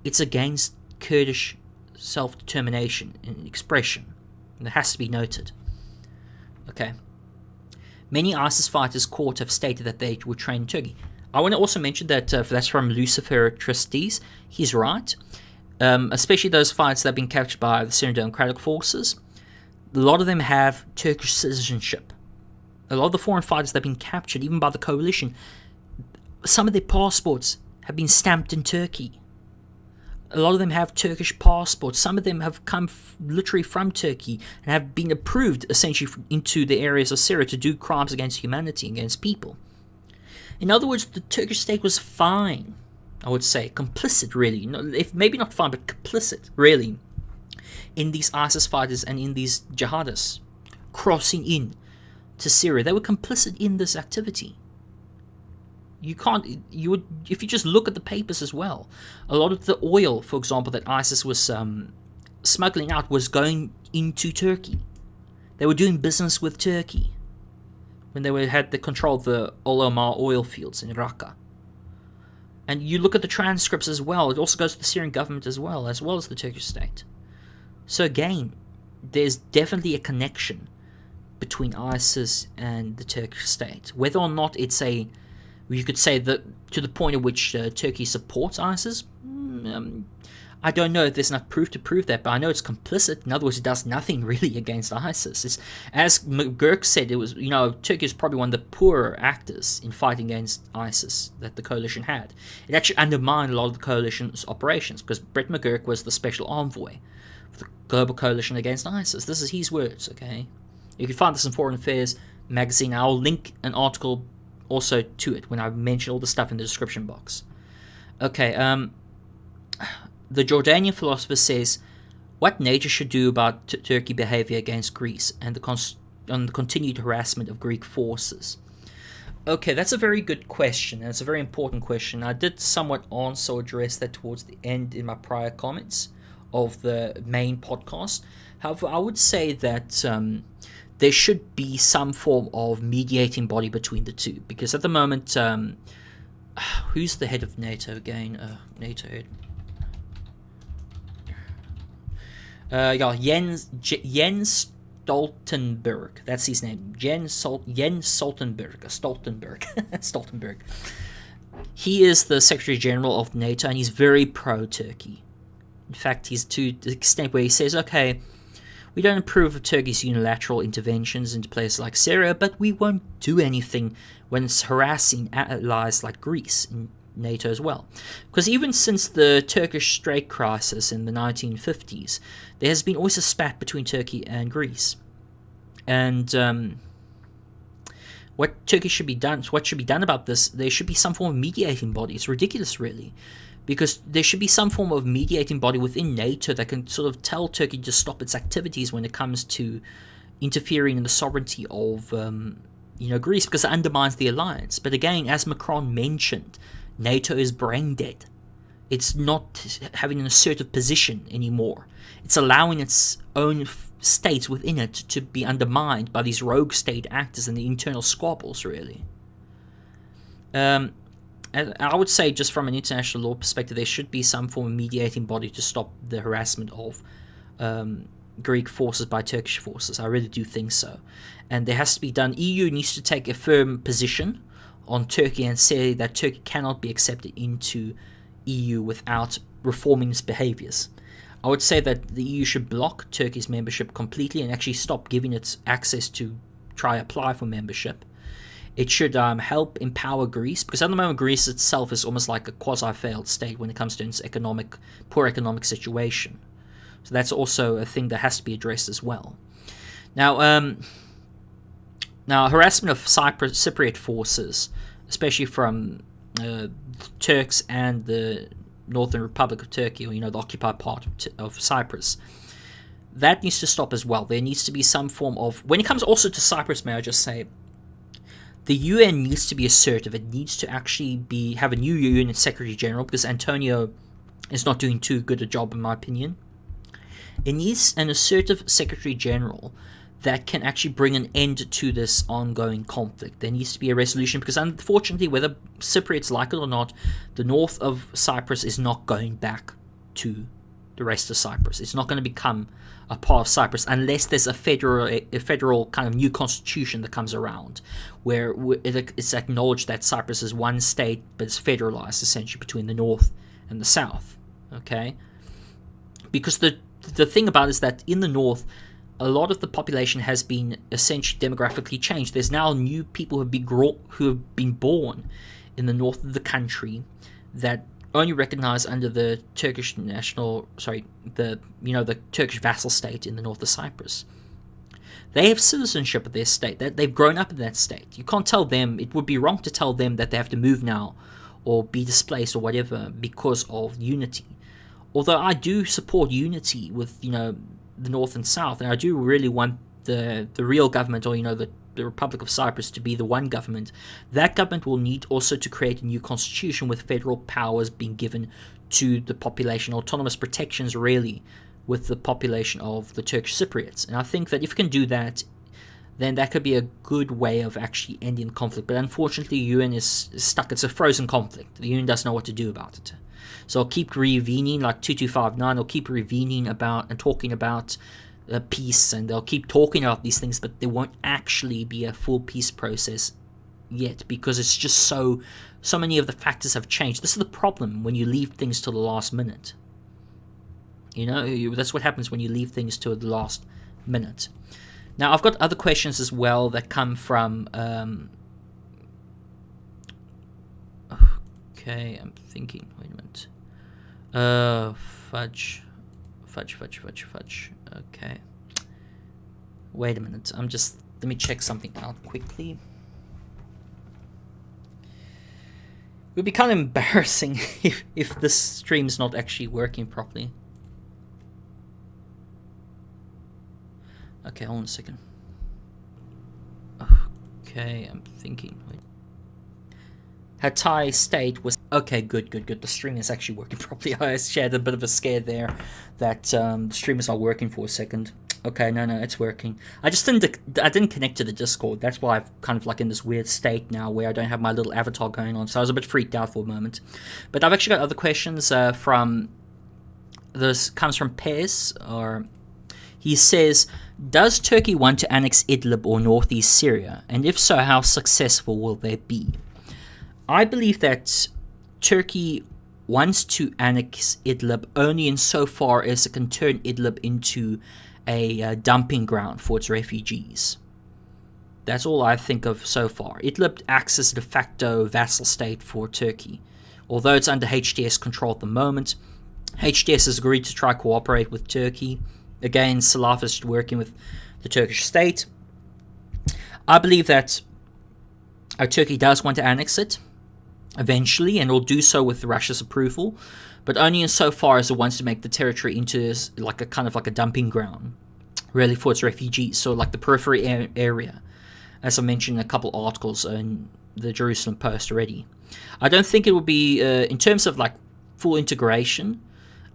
It's against Kurdish self-determination and expression. And that has to be noted. Okay. Many ISIS fighters caught have stated that they were trained in Turkey. I want to also mention that that's from Lucifer Trustees. He's right. Especially those fighters that have been captured by the Syrian Democratic Forces. A lot of them have Turkish citizenship. A lot of the foreign fighters that have been captured, even by the coalition, some of their passports have been stamped in Turkey. A lot of them have Turkish passports. Some of them have come literally from Turkey and have been approved essentially into the areas of Syria to do crimes against humanity, against people. In other words, the Turkish state was fine, I would say, complicit really, maybe not fine, but complicit really, in these ISIS fighters and in these jihadists crossing in to Syria. They were complicit in this activity. If you just look at the papers as well, a lot of the oil, for example, that ISIS was smuggling out was going into Turkey. They were doing business with Turkey when they had the control of the Al Omar oil fields in Raqqa. And you look at the transcripts as well, it also goes to the Syrian government as well as the Turkish state. So again, there's definitely a connection between ISIS and the Turkish state. Whether or not it's you could say that to the point at which Turkey supports ISIS, I don't know if there's enough proof to prove that, but I know it's complicit. In other words, it does nothing really against ISIS. It's, as McGurk said, it was Turkey is probably one of the poorer actors in fighting against ISIS that the coalition had. It actually undermined a lot of the coalition's operations, because Brett McGurk was the special envoy for the global coalition against ISIS. This is his words, okay? You can find this in Foreign Affairs magazine. I'll link an article also to it when I mention all the stuff in the description box. Okay, the Jordanian philosopher says, what NATO should do about Turkey behavior against Greece and on the continued harassment of Greek forces. Okay, that's a very good question, and it's a very important question. I did somewhat answer or address that towards the end in my prior comments of the main podcast. However, I would say that there should be some form of mediating body between the two, because at the moment, who's the head of NATO again? NATO head. Jens Stoltenberg. That's his name. Jens Stoltenberg. Stoltenberg. He is the Secretary General of NATO, and he's very pro-Turkey. In fact, he's to the extent where he says, okay, we don't approve of Turkey's unilateral interventions into places like Syria, but we won't do anything when it's harassing allies like Greece in NATO as well. Because even since the Turkish Strait crisis in the 1950s, there has been always a spat between Turkey and Greece. And what should be done about this, there should be some form of mediating body. It's ridiculous, really. Because there should be some form of mediating body within NATO that can sort of tell Turkey to stop its activities when it comes to interfering in the sovereignty of Greece, because it undermines the alliance. But again, as Macron mentioned, NATO is brain dead. It's not having an assertive position anymore. It's allowing its own states within it to be undermined by these rogue state actors and the internal squabbles, really. I would say, just from an international law perspective, there should be some form of mediating body to stop the harassment of Greek forces by Turkish forces. I really do think so. And there has to be done. EU needs to take a firm position on Turkey and say that Turkey cannot be accepted into EU without reforming its behaviors. I would say that the EU should block Turkey's membership completely and actually stop giving it access to try apply for membership. It should help empower Greece, because at the moment Greece itself is almost like a quasi-failed state when it comes to its poor economic situation. So that's also a thing that has to be addressed as well. Now harassment of Cypriot forces, especially from Turks and the Northern Republic of Turkey, or the occupied part of Cyprus, that needs to stop as well. There needs to be some form of, when it comes also to Cyprus, may I just say, the UN needs to be assertive. It needs to actually have a new UN Secretary General, because Antonio is not doing too good a job, in my opinion. It needs an assertive Secretary General that can actually bring an end to this ongoing conflict. There needs to be a resolution, because unfortunately, whether Cypriots like it or not, the north of Cyprus is not going back to the rest of Cyprus. It's not going to become a part of Cyprus unless there's a federal kind of new constitution that comes around, where it's acknowledged that Cyprus is one state, but it's federalized essentially between the north and the south. Okay, because the thing about it is that in the north, a lot of the population has been essentially demographically changed. There's now new people who have been born in the north of the country that only recognized under the Turkish the Turkish vassal state in the north of Cyprus. They have citizenship of their state. They've grown up in that state. You can't tell them, it would be wrong to tell them that they have to move now or be displaced or whatever because of unity. Although I do support unity with, the north and south, and I do really want the real government, or the Republic of Cyprus, to be the one government. That government will need also to create a new constitution with federal powers being given to the population, autonomous protections really with the population of the Turkish Cypriots. And I think that if you can do that, then that could be a good way of actually ending the conflict. But unfortunately, the UN is stuck. It's a frozen conflict. The UN doesn't know what to do about it. So I'll keep revening, like 2259, they'll keep revening about and talking about peace, and they'll keep talking about these things, but there won't actually be a full peace process yet, because it's just so many of the factors have changed. This is the problem when you leave things to the last minute. That's what happens when you leave things to the last minute. Now, I've got other questions as well that come from... okay, I'm thinking. Wait a minute. Fudge. Okay. Wait a minute. Let me check something out quickly. It would be kind of embarrassing if this stream's not actually working properly. Okay, hold on a second. Okay, I'm thinking. Wait. Hatay state was... Okay, good. The stream is actually working properly. I shared a bit of a scare there that the stream is not working for a second. Okay, no, it's working. I didn't connect to the Discord. That's why I'm kind of like in this weird state now where I don't have my little avatar going on. So I was a bit freaked out for a moment. But I've actually got other questions from... This comes from Pez, or... He says, does Turkey want to annex Idlib or northeast Syria? And if so, how successful will they be? I believe that Turkey wants to annex Idlib only insofar as it can turn Idlib into a dumping ground for its refugees. That's all I think of so far. Idlib acts as a de facto vassal state for Turkey. Although it's under HTS control at the moment, HTS has agreed to try cooperate with Turkey. Again, Salafist working with the Turkish state. I believe that Turkey does want to annex it eventually, and will do so with Russia's approval, but only insofar as it wants to make the territory into like a kind of like a dumping ground, really, for its refugees. So like the periphery area, as I mentioned in a couple articles in the Jerusalem Post already. I don't think it will be, in terms of like full integration,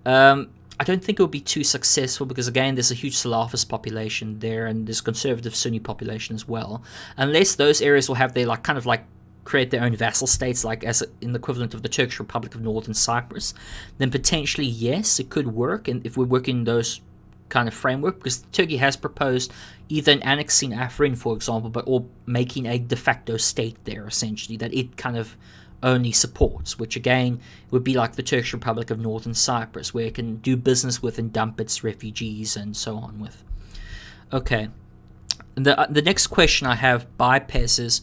I don't think it will be too successful because, again, there's a huge Salafist population there and there's conservative Sunni population as well. Unless those areas will have their like kind of like create their own vassal states, like as in the equivalent of the Turkish Republic of Northern Cyprus, then potentially yes, it could work. And if we're working in those kind of framework, because Turkey has proposed either annexing Afrin, for example, or making a de facto state there, essentially, that it kind of only supports, which again would be like the Turkish Republic of Northern Cyprus, where it can do business with and dump its refugees and so on with. Okay, the next question I have by Pez is,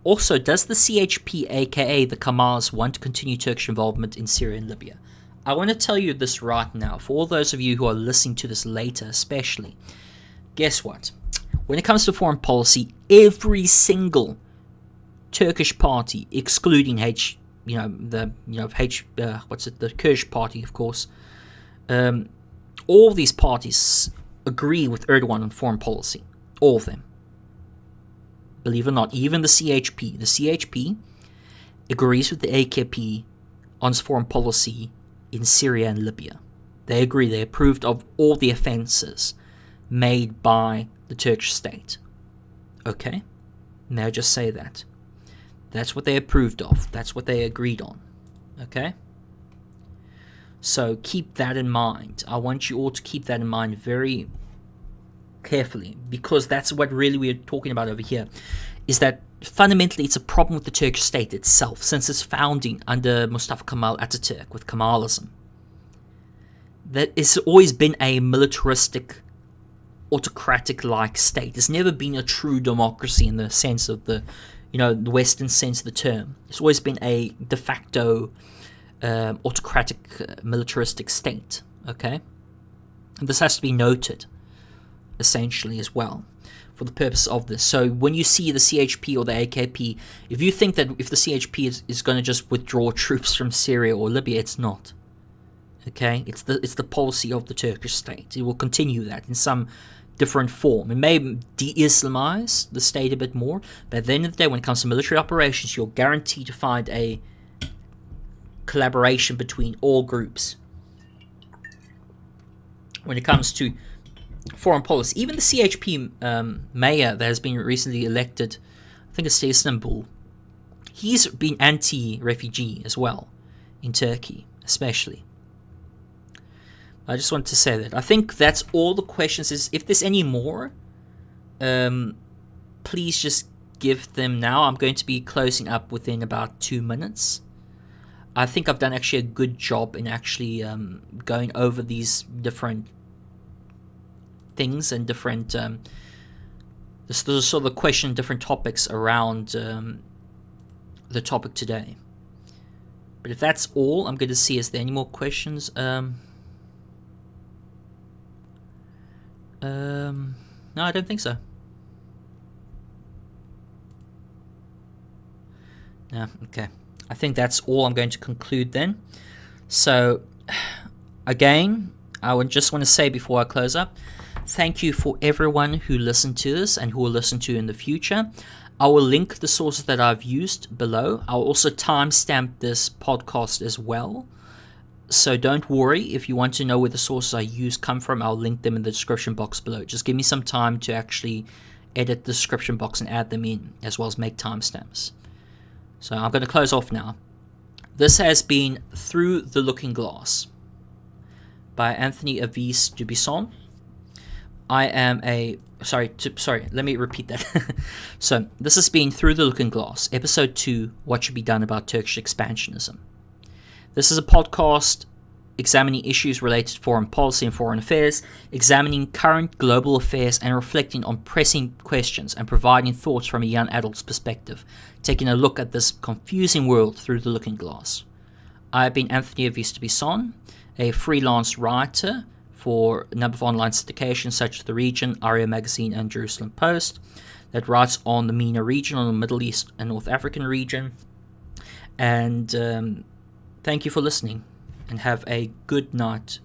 also, does the CHP, aka the Kemals, want to continue Turkish involvement in Syria and Libya? I want to tell you this right now, for all those of you who are listening to this later especially. Guess what? When it comes to foreign policy, every single Turkish party, excluding the Kurdish party, of course, all these parties agree with Erdogan on foreign policy. All of them. Believe it or not, even the CHP. The CHP agrees with the AKP on its foreign policy in Syria and Libya. They agree. They approved of all the offences made by the Turkish state. Okay? May I just say that? That's what they approved of. That's what they agreed on. Okay? So keep that in mind. I want you all to keep that in mind very carefully, because that's what really we're talking about over here, is that fundamentally it's a problem with the Turkish state itself since its founding under Mustafa Kemal Atatürk with Kemalism. That it's always been a militaristic, autocratic-like state. It's never been a true democracy in the sense of the Western sense of the term. It's always been a de facto autocratic, militaristic state. Okay? And this has to be noted, essentially, as well, for the purpose of this. So when you see the CHP or the AKP, if you think that if the CHP is going to just withdraw troops from Syria or Libya, it's not. Okay? It's the policy of the Turkish state. It will continue that in some different form. It may de-Islamize the state a bit more, but at the end of the day, when it comes to military operations, you're guaranteed to find a collaboration between all groups. When it comes to foreign policy, even the CHP mayor that has been recently elected, I think it's Istanbul, he's been anti-refugee as well in Turkey, especially. I just wanted to say that. I think that's all the questions. If there's any more, please just give them now. I'm going to be closing up within about 2 minutes. I think I've done actually a good job in actually going over these different things and different this is sort of the question, different topics around the topic today. But if that's all, I'm going to see, is there any more questions? No, I don't think so. No, okay. I think that's all I'm going to conclude then. So, again, I would just want to say before I close up thank you for everyone who listened to this and who will listen to in the future. I will link the sources that I've used below. I'll also timestamp this podcast as well. So don't worry, if you want to know where the sources I use come from, I'll link them in the description box below. Just give me some time to actually edit the description box and add them in, as well as make timestamps. So I'm going to close off now. This has been Through the Looking Glass by Anthony Avis Dubisson. Let me repeat that. So this has been Through the Looking Glass, episode 2, What Should Be Done About Turkish Expansionism. This is a podcast examining issues related to foreign policy and foreign affairs, examining current global affairs and reflecting on pressing questions and providing thoughts from a young adult's perspective, taking a look at this confusing world through the looking glass. I have been Anthony Avis Dubisson, a freelance writer for a number of online syndications such as The Region, Aria Magazine and Jerusalem Post, that writes on the MENA region, on the Middle East and North African region. And thank you for listening, and have a good night